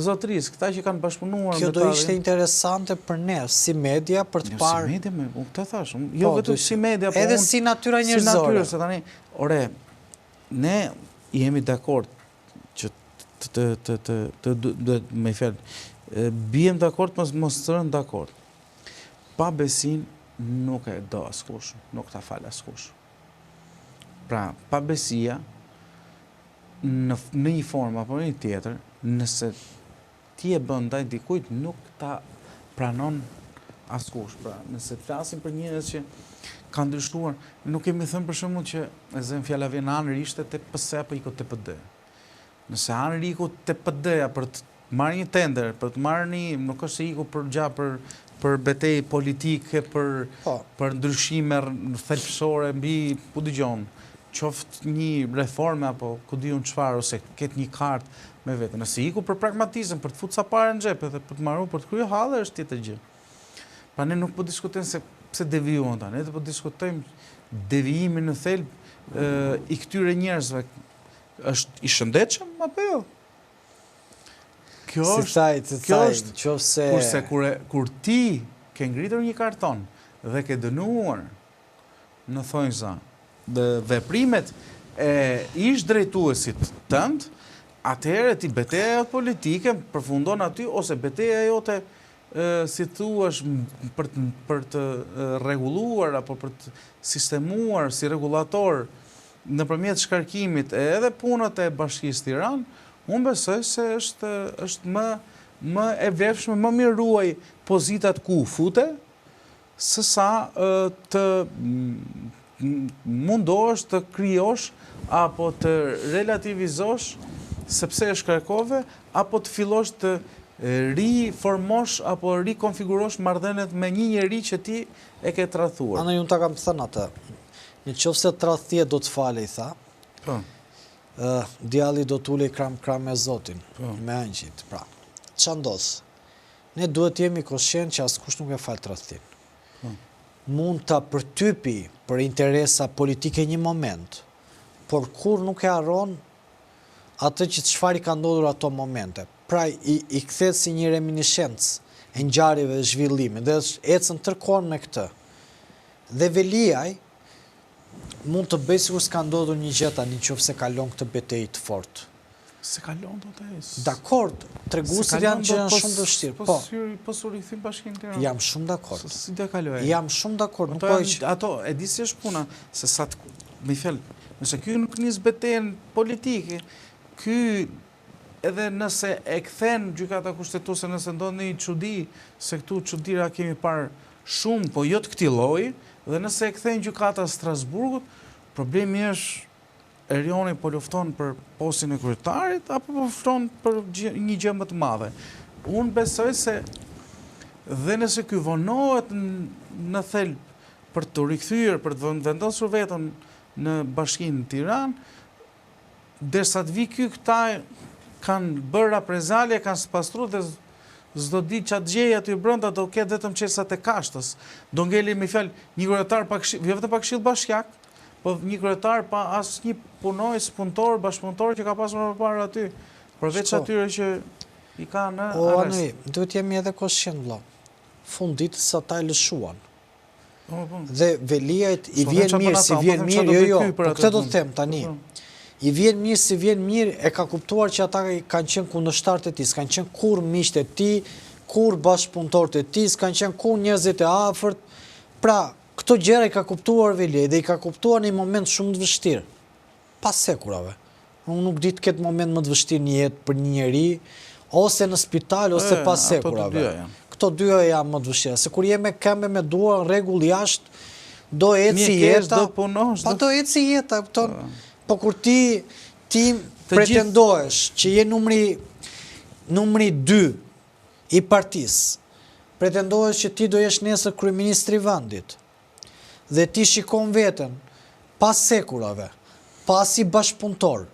S2: zotërisë, këta që kanë bashkëpunuar.
S1: Kjo do ishte interesante për ne, si media, për të parë.
S2: Si media, unë këtë thash, jo vetëm si media, po
S1: edhe si natyra njerëzore.
S2: Se tani, ore, ne jemi dakord që me fjalë, bijem dakord, mos të rënë dakord. Pa besin nuk e do askush, nuk ta fal askush. Pra, pa besia në një formë apo në një tjetër, nëse ti e bën ndaj dikujt, nuk ta pranon askush. Pra, nëse të flasim për njerëz që kanë ndryshuar, nuk kemi thënë për shembull që e zëm fjala vjen anërisht te PS apo IKO TPD. Nëse hanë riku të PD-ja për të marrë një tender, për të marrë një, nuk është se iku për betej politike, për ndryshime thelpsore mbi ku dëgjon, qoftë një reforme apo ku diun çfarë ose ketë një kartë me vete. Nëse iku për pragmatizëm, për të futur sa parë në xhep dhe për të marrë, për të kryer halle është tjetër gjë. Pa ne nuk po diskutojmë se pse devijuan ta, ne po diskutojmë devijimin në thelb i këtyre njerëzve. Është i shëndetshëm apo jo? Kjo është, kurse kur ti ke ngritur një karton dhe ke dënuar në thonjza dhe veprimet e ish drejtuesit tënd, atëherë ti betejë politike përfundon aty ose betejë jote si thuash për të rregulluar apo për të sistemuar si rregullator nëpërmjet shkarkimit edhe punët e Bashkisë Tiranë, unë besoj se është më e vlefshme, më mirë ruaj pozitat ku fute, sesa të mundosh të krijosh apo të relativizosh sepse e shkarkove, apo të fillosh të riformosh apo rikonfigurosh marrëdhëniet me një njeri që ti e ke tradhuar.
S1: Ana, unë ta kam thënë atë. Në qoftë se tradhtia do të falej, tha. Djalli do t'ulej kram me Zotin, me angjit. Pra, ç'a ndodh? Ne duhet jemi koshient që askush nuk e fal tradhtin. Mund ta përtypi për interesa politike një moment, por kur nuk e harron atë që çfarë ka ndodhur ato momente. Pra i kthehet si një reminiscencë e ngjarjeve dhe zhvillimit, dhe ecën tërkohën me këtë. Dhe Veliaj mund të bëjë sikur s'ka ndodhur një gjë tani nëse kalon këtë betejë të fortë.
S2: Se kalon do të ecë.
S1: Dakord, treguesit janë që janë shumë të vështirë.
S2: Po su rikthim Bashkinë Tiranë.
S1: Jam shumë dakord.
S2: Si do kaloj?
S1: Jam shumë dakord, nuk po që
S2: ato e di si është puna, se sa më fal, nëse ky nuk nis betejën politike, ky edhe nëse e kthen gjykata kushtetuese, nëse ndodh një çudi, se këtu çudira kemi parë shumë, po jo të këtij lloji, dhe nëse e kthejnë gjykata Strasburgut, problemi është Erioni po lufton për postin e kryetarit apo po lufton për një gjë më të madhe. Unë besoj se dhe nëse ky vonohet në thelb për të rikthyer, për të vendosur veten në Bashkinë Tiranë, derisa të vi ky, këta kanë bërë reprezalje, kanë spastruar dhe s'do di çat gjej aty brenda, do ketë vetëm çesat e kashtës. Do ngeli me fjalë një kryetar pa këshill, jo vetëm pa këshill bashkiak, po një kryetar pa asnjë punonjës, punëtor, bashkëpunëtor që ka pasur më parë aty. Përveç atyre që i kanë në arrest.
S1: Duhet jemi edhe koshient vëlla. Funditës ata e lëshuan. Dhe Veliajt i vjen mirë, si vjen mirë, jo, po këtë do të them tani. I vjen mirë, si vjen mirë, e ka kuptuar që ata kanë qenë kundërshtarët e tij, s'kanë qenë kur miqtë e tij, kur bashkëpunëtorët e tij, s'kanë qenë kur njerëzit e afërt. Pra, këto gjëra i ka kuptuar Veliaj dhe i ka kuptuar në një moment shumë të vështirë. Pas sekurave. Unë nuk di të ketë moment më të vështirë në jetë për një njeri, ose në spital, ose pas sekurave. Këto dyja janë më të vështira. Se kur je me këmbë me duar, rregull jashtë, do eci jeta. Pa do eci jeta, kupton? Po kur ti pretendohesh që je numri 2 i partisë, pretendohesh që ti do jesh nesër kryeministri i vendit, dhe ti shikon veten pas sekurave, pas i bashkëpunëtor,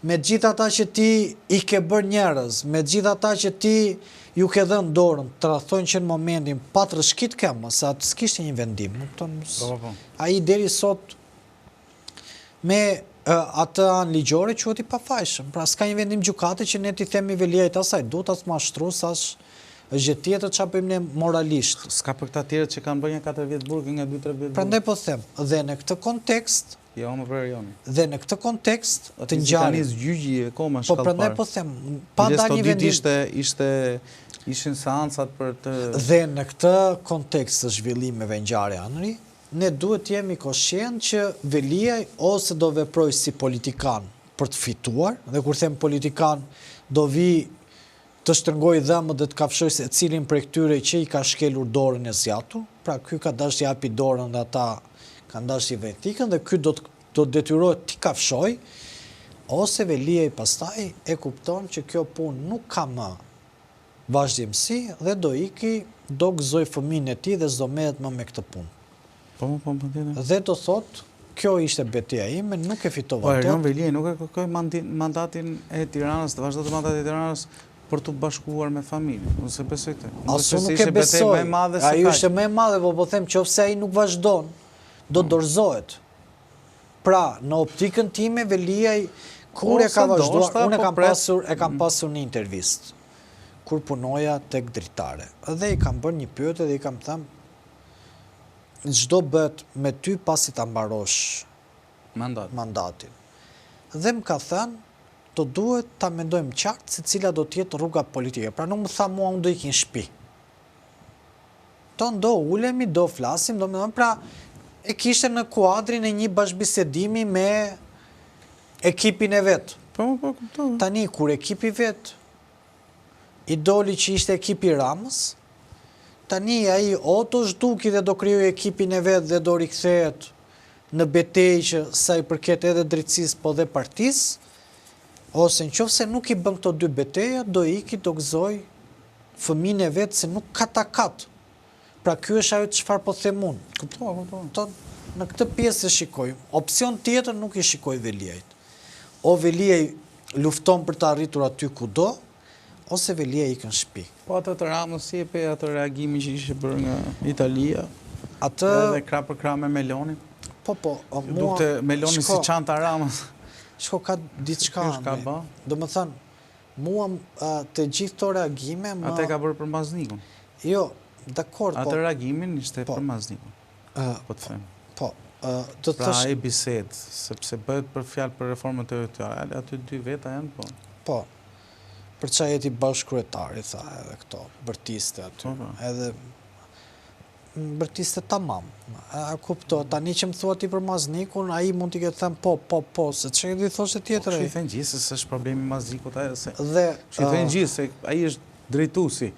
S1: me gjithë ata që ti i ke bërë njerëz, me gjithë ata që ti ju ke dhënë dorën, të rrethojnë që në momentin pa të rëshkit kemë, se atë s'kishte një vendim. Ai deri sot me atë anë ligjore quhet i pafajshëm. Pra s'ka një vendim gjykate që ne t'i themi Veliajt asaj, duhet as mashtru, sa është gjë tjetër çfarë bëjmë ne moralisht.
S2: S'ka për këta tjerët që kanë bërë një 4 vjet burg, nga 2-3 vjet burg.
S1: Prandaj po them, dhe në këtë kontekst,
S2: jo më për Erioni.
S1: Dhe në këtë kontekst të ngjarjes
S2: gjyqi e koma shkallpar.
S1: Po prandaj po them, pa dalë një vendim
S2: ishin seancat për të.
S1: Dhe në këtë kontekst të zhvillimeve ngjarje anëri, ne duhet jemi koshient që Veliaj ose do veproj si politikan për të fituar, dhe kur them politikan, do vi të shtrëngoj dhëmbët dhe të kafshoj se cilin prej këtyre që i ka shkelur dorën e zjatur, pra ky ka dashur t'i japi dorën dhe ata kanë dashur i vetikën, dhe ky do detyrohet t'i kafshoj, ose Veliaj pastaj e kupton që kjo punë nuk ka më vazhdimsi dhe do iki, do gëzoj fëmijën e tij dhe s'do merret më me këtë punë.
S2: Po,
S1: Dhe do thotë, kjo ishte betejë ime, nuk e fitova
S2: Po,
S1: dot.
S2: Erion Veliaj nuk e kërkoi mandatin e Tiranës, të vazhdonte mandati i Tiranës për të bashkuar me familjen. Unë se besoj këtë.
S1: Asu nuk e besoj. Ajo ishte më e madhe, po them qofse ai nuk vazhdon, do dorëzohet. Pra, në optikën time Veliaj kur e ka vazhduar, unë e kam pasur një intervistë kur punoja tek dritare. Dhe i kam bërë një pyetje dhe i kam thënë çdo bëhet me ty pasi ta mbarosh mandatin. Dhe më ka thënë, të duhet ta mendojmë qartë se cila do të jetë rruga politike. Pra nuk më tha mua unë do ikin në shtëpi. Do ulemi, do flasim, do më thonë, pra e kishte në kuadrin e një bashkëbisedimi me ekipin e vet.
S2: Po, kuptoj.
S1: Tani kur ekipi vet i doli që ishte ekipi Ramës, tani ai o të zhduki dhe do krijojë ekipin e vet dhe do rikthehet në betejë që sa i përket edhe drejtësisë po dhe partisë, ose nëse nuk i bën këto dy betejë, do iki, do gëzoj fëmijën e vet se nuk ka takat. Pra ky është ajo çfarë po them unë.
S2: Kuptoj.
S1: Në këtë pjesë e shikoj. Opsion tjetër nuk i shikoj Veliajt. O Veliaj lufton për të arritur aty kudo, ose Veliaj ikën në shtëpi.
S2: Po atë të Ramës si e pe atë reagimin që ishte bërë nga Italia, edhe krah për krah me Melonin.
S1: Po,
S2: Dukte Meloni si çanta Ramës.
S1: Shko ka diçka. Do më thënë, mua të gjithë të reagime...
S2: Ate ka bërë për Maznikun.
S1: Jo, dakord, po...
S2: Atë reagimin ishte për Maznikun, po të them.
S1: Po,
S2: pra e bised, sepse bëhet për fjalë për reformën territoriale, aty dy veta janë, po.
S1: Po, për qa jeti bashkëkryetari, tha edhe këto, bërtiste aty, edhe bërtiste tamam. A kupto, tani që më thua ti për Maznikun, a i mund t'i këtë them po, se që i thoshte tjetër e?
S2: Që i thënë gjithë, se është problemi Maznikut, që i
S1: Dhe
S2: thënë gjithë, se a i është drejtuesi.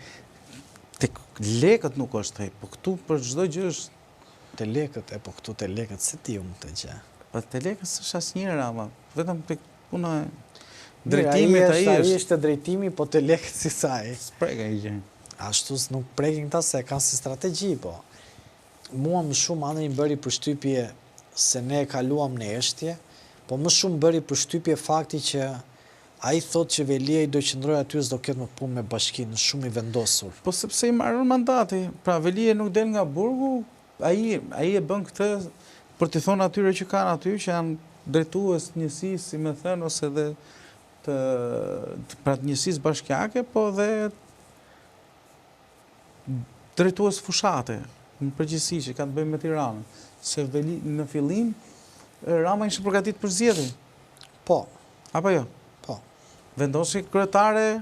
S2: Te lekët nuk është hej, po këtu për çdo gjë është...
S1: Te lekët, po këtu te lekët, se ti unë të gjë.
S2: Po te lekët është asnjëra, ama vetëm te puna e drejtimit ai është.
S1: Ai është drejtimi, po te lekët si saj.
S2: Sprega i gjë.
S1: Ashtu nuk prekin këta se kanë si strategji, po. Mua më shumë anë i bëri përshtypje se ne e kaluam në eshtje, po më shumë bëri përshtypje fakti që ai thot që Veliaj do qëndrojë aty s'do ketë më punë me bashkinë, shumë i vendosur.
S2: Po sepse i marrën mandati, pra Veliaj nuk del nga burgu, ai e bën këtë për t'i thonë atyre që kanë aty, që janë drejtues njësisë, si më thënë, ose dhe pra njësisë bashkiake, po dhe drejtues fushate, në përgjithësi që kanë të bëjnë me Tiranën. Se në fillim, Rama ishte përgatitur për zgjedhje.
S1: Po.
S2: Apo jo?
S1: Po.
S2: Vendosi kryetare,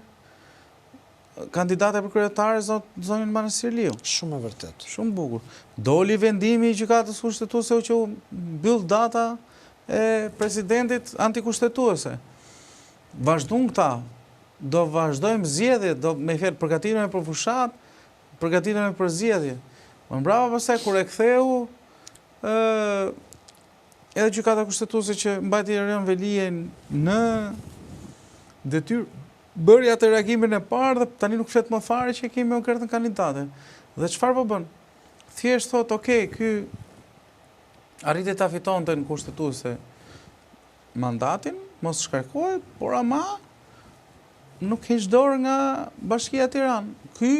S2: kandidate për kryetare zonën Manastir Liu.
S1: Shumë e vërtet.
S2: Shumë bukur. Doli vendimi i gjykatës kushtetuese që u mbyll data e presidentit antikushtetuese. Vazhdon këta. Do vazhdojmë zgjedhje, do me fjalë përgatitemi për fushat, përgatitemi për zgjedhje. Më mbrapa pastaj kur e ktheu edhe gjykata kushtetuese që mbajti Erion Veliaj në detyrë, bëri atë reagimin e parë dhe tani nuk flet më fare që kemi konkretën kandidate. Dhe çfarë po bën? Thjesht thot, okay, ky arriti ta fitonte në kushtetuese mandatin, mos shkarkohet, por ama nuk heq dorë nga Bashkia e Tiranës. Ky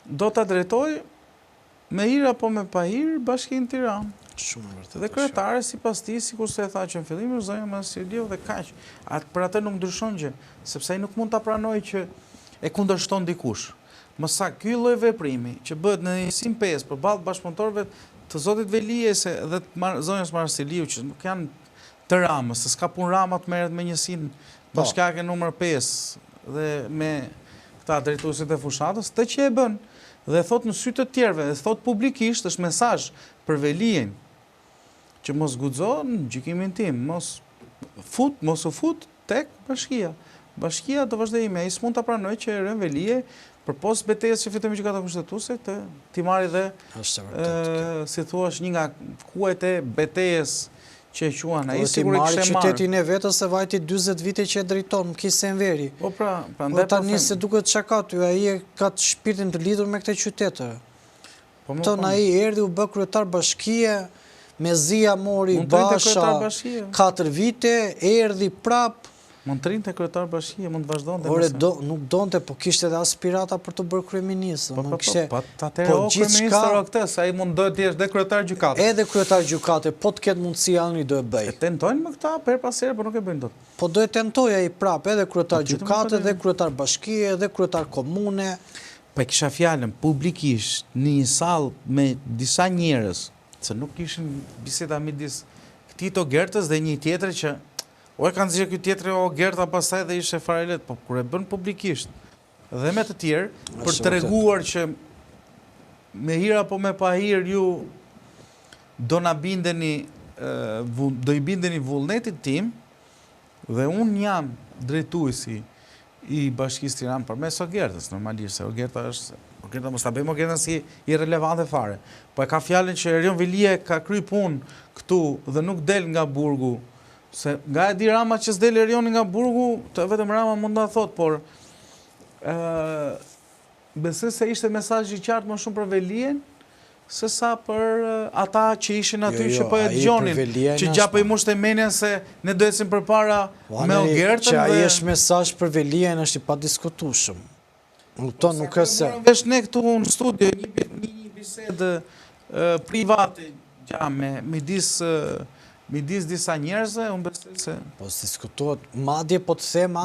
S2: do ta drejtojë me hir apo me pa hir Bashkinë Tiranë.
S1: Shumë vërtet.
S2: Dhe kryetare sipas tij, sikur se e tha që në fillim është zonja Manastir Liu dhe kaq. Për atë nuk ndryshon gjë, sepse ai nuk mund ta pranojë që e kundërshton dikush. Më sa ky lloj veprimi që bëhet në njësim 5 përballë bashkëpunëtorëve të zotit Veliaj dhe zonjës Manastir Liu që nuk janë të Ramës, se s'ka punë Rama të merret me njësinë bashkiake numër 5 dhe me këta drejtuesit e fushatës, të që e bën dhe thot në sy të tjerëve, dhe thot publikisht, është mesazh për Veliajin që mos guxo në gjykimin tim, mos u fut tek bashkia. Bashkia do vazhdojë me ai, s'mund ta pranoj që Erion Veliaj përpos betejës që fitoi gjykata kushtetuese ti marrë dhe si thua një nga kuajt e betejës që e quan, ai
S1: Po ti
S2: sigurisht
S1: marrë
S2: kishte marrë.
S1: qytetin e vetës se vajti 40 vite që e drejton, më kishte Enveri.
S2: Po pra,
S1: Po
S2: prandaj
S1: tani se duket çka ka ty, ai ka të shpirtin të lidhur me këtë qytet.
S2: Po më
S1: Ton ai erdhi u bë kryetar bashkie, Mezia mori
S2: Mund të rinte
S1: Basha,
S2: kryetar bashkie.
S1: 4 vite, erdhi prap.
S2: mund të rinte kryetar bashkie, mund të vazhdonte.
S1: Ore, nuk donte, po kishte edhe aspirata për të bërë kryeminist.
S2: Po atëherë o kryeministër o këtë, se ai mund do të jesh dhe kryetar gjykate.
S1: Edhe kryetar gjykate, po të ketë mundësi ani do e bëj.
S2: E tentojnë me këta per pas here, por nuk e bëjnë dot.
S1: Po do e tentoj ai prap, edhe kryetar gjykate, edhe kryetar bashkie, edhe kryetar komune.
S2: Po e kisha fjalën publikisht në një sallë me disa njerëz, se nuk kishin biseda midis këtij to Gertës dhe një tjetër që o e kanë zgjedhur ky tjetri o Gerta pastaj dhe ishte fare let, po kur e bën publikisht dhe me të tjerë për të treguar që me hir apo me pa hir ju do na bindeni do i bindeni vullnetit tim dhe unë jam drejtuesi i Bashkisë Tiranë përmes Ogertës, normalisht se Ogerta është Ogerta mos ta bëjmë Ogertën si irrelevante fare. Po e ka fjalën që Erion Vilie ka kry punë këtu dhe nuk del nga burgu. Se nga e di Rama që s'del Erioni nga burgu, të vetëm Rama mund ta thot, por besoj se ishte mesazh i qartë më shumë për Velien se sa për ata që ishin aty që po e dëgjonin, që gjapo i mushte menjen se ne do ecim përpara me Ogertën.
S1: Që ai është mesazh për Velien është i padiskutueshëm. Nuk është se
S2: vesh ne këtu në studio një bisedë private gjame midis disa njerëzve, unë besoj se
S1: po diskutohet, madje po të them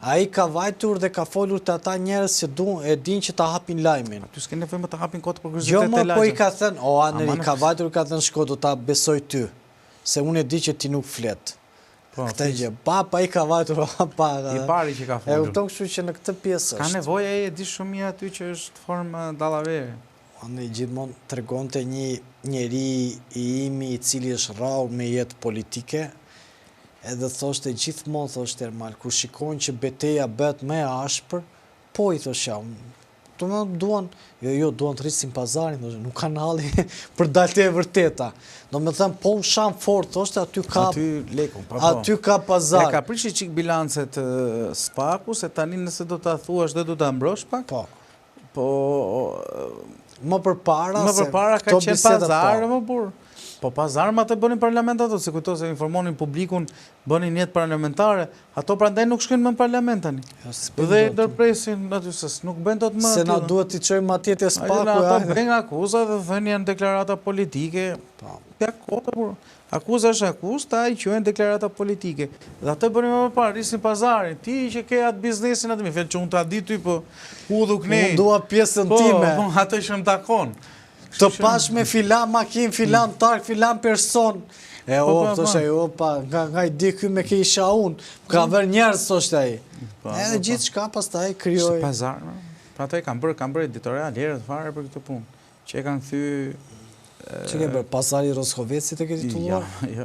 S1: ai ka vajtur dhe ka folur te ata njerëz që e din që ta hapin lajmin.
S2: Ty s'ke nevojë më të hapin kot për kuriozitet
S1: Jo,
S2: e lajmit.
S1: po i ka thënë, o Aneri, ka vajtur ka thënë shko do ta besoj ty, se unë e di që ti nuk flet. Këtë gjë, pa i ka vajtur pa.
S2: I pari që ka folur.
S1: E kupton, kështu që në këtë pjesë është.
S2: Ka nevojë ai e di shumë mirë aty që është formë dallavere.
S1: Ane gjithmonë tregonte një njeri i imi i cili është rrallë me jetë politike, edhe thoshte gjithmonë, thoshte Ermal, kur shikojnë që beteja bëhet më e ashpër, po i thoshja, duan të rrisin pazarin, nuk kanë halli për dalte e vërteta. Do me thëmë, po u shanë fort, thoshte, aty ka pazar.
S2: E ka prishi qik bilancet Spaku, se tani nëse do të thuash dhe do të ambrosh pak? Po...
S1: Më përpara
S2: ka qenë pazarë, më burë. Po pazarë ma të bënin parlamentatot, se kujto se informonin publikun, bënin jetë parlamentare, ato prandaj nuk shkojnë më në parlament tani. Dhe ndërpresin aty se nuk bën dot më.
S1: Se na duhet t'i çojmë atje te Spaku.
S2: Ato bën akuza dhe thënë janë deklarata politike. Ja kota burë. Akuza është akuzë, ta i quajnë deklarata politike. Dhe atë bënin më parë, rrisin pazarin. Ti që ke atë biznesin atë, mi fel që unë ta di ty, po ku duk nej.
S1: Unë dua pjesën time.
S2: Po, atë që më takon.
S1: Të pash me filan makin, filan tark, filan person. Thoshte ai, opa, nga i di ky me ke isha unë. Ka vërë njerëz, thoshte ai. Edhe gjithë shka pastaj krijoi.
S2: Pazar, pra ato e kanë bërë editorial herët fare për këtë punë. Që e kanë kthy
S1: që ke bërë pazari Roskovecit e ke titulluar?
S2: Jo.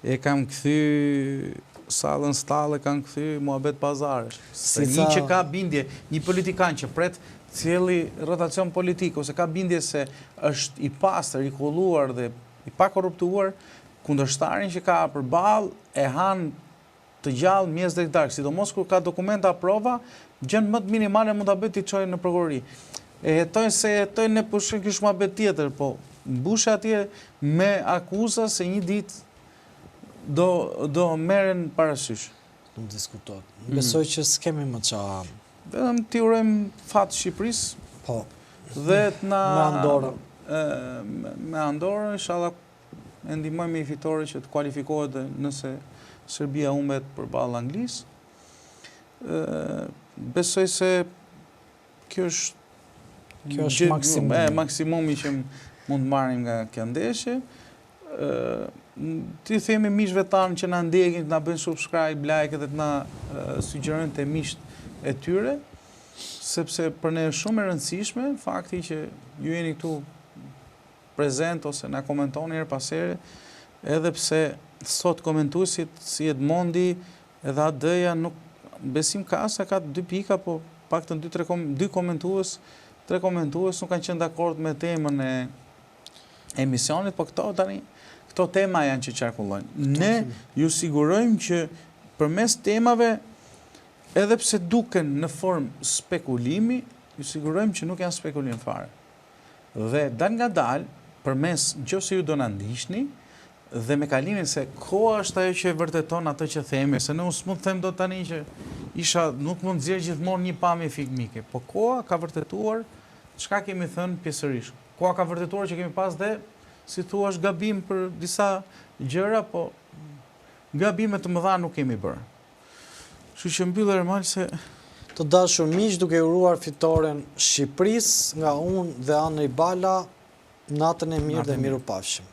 S2: E kam kthy sallën stallë, kanë kthy muhabet pazarësh. Se një që ka bindje, një politikan që pret cili rotacion politik, ose ka bindje se është i pastër, i kulluar dhe i pa korruptuar, kundërshtarin që ka përballë e han të gjallë mjes drejtar, sidomos kur ka dokumenta prova, gjën më të minimale mund ta bëjë ti çojë në prokurori. E hetojnë se hetojnë në pushim kish muhabet tjetër, po mbush atje me akuza se një ditë do merren parasysh.
S1: Nuk diskutohet. Besoj që s'kemi më ça.
S2: Vetëm ti urojmë fat Shqipërisë.
S1: Po.
S2: Dhe na
S1: me Andorrën.
S2: Me Andorrën, inshallah e ndihmojmë i fitore që të kualifikohet nëse Serbia humbet përballë Anglisë. Besoj se kjo është maksimumi që mund të marrim nga kjo ndeshje. Ti themi miqve tanë që na ndjekin, të na bëjnë subscribe, like dhe të na sugjerojnë te miqt e tyre, sepse për ne është shumë e rëndësishme fakti që ju jeni këtu prezent ose na komentoni her pas here, edhe pse sot komentuesit si Edmondi edhe AD-ja nuk besim ka 2 pika, po paktën 2 komentues, 3 komentues nuk kanë qenë dakord me temën e emisionit, po këto tani këto tema janë që qarkullojnë. Ne ju sigurojmë që përmes temave, edhe pse duken në formë spekulimi, ju sigurojmë që nuk janë spekulim fare. Dhe dal nga dal, përmes nëse ju do na ndiqni, dhe me kalimin se koha është ajo që vërteton atë që themi, se unë s'mund të them dot tani që nuk mund të zgjer gjithmonë një pamje fikmike, po koha ka vërtetuar çka kemi thënë pjesërisht. Koha ka vërtetuar që kemi pas dhe, si thua, gabim për disa gjëra, po gabime të mëdha nuk kemi bërë. Kështu që mbyll Ermal se
S1: Të dashur miq, duke uruar fitoren Shqipërisë nga unë dhe Andrej Bala, natën e mirë dhe mirupafshim.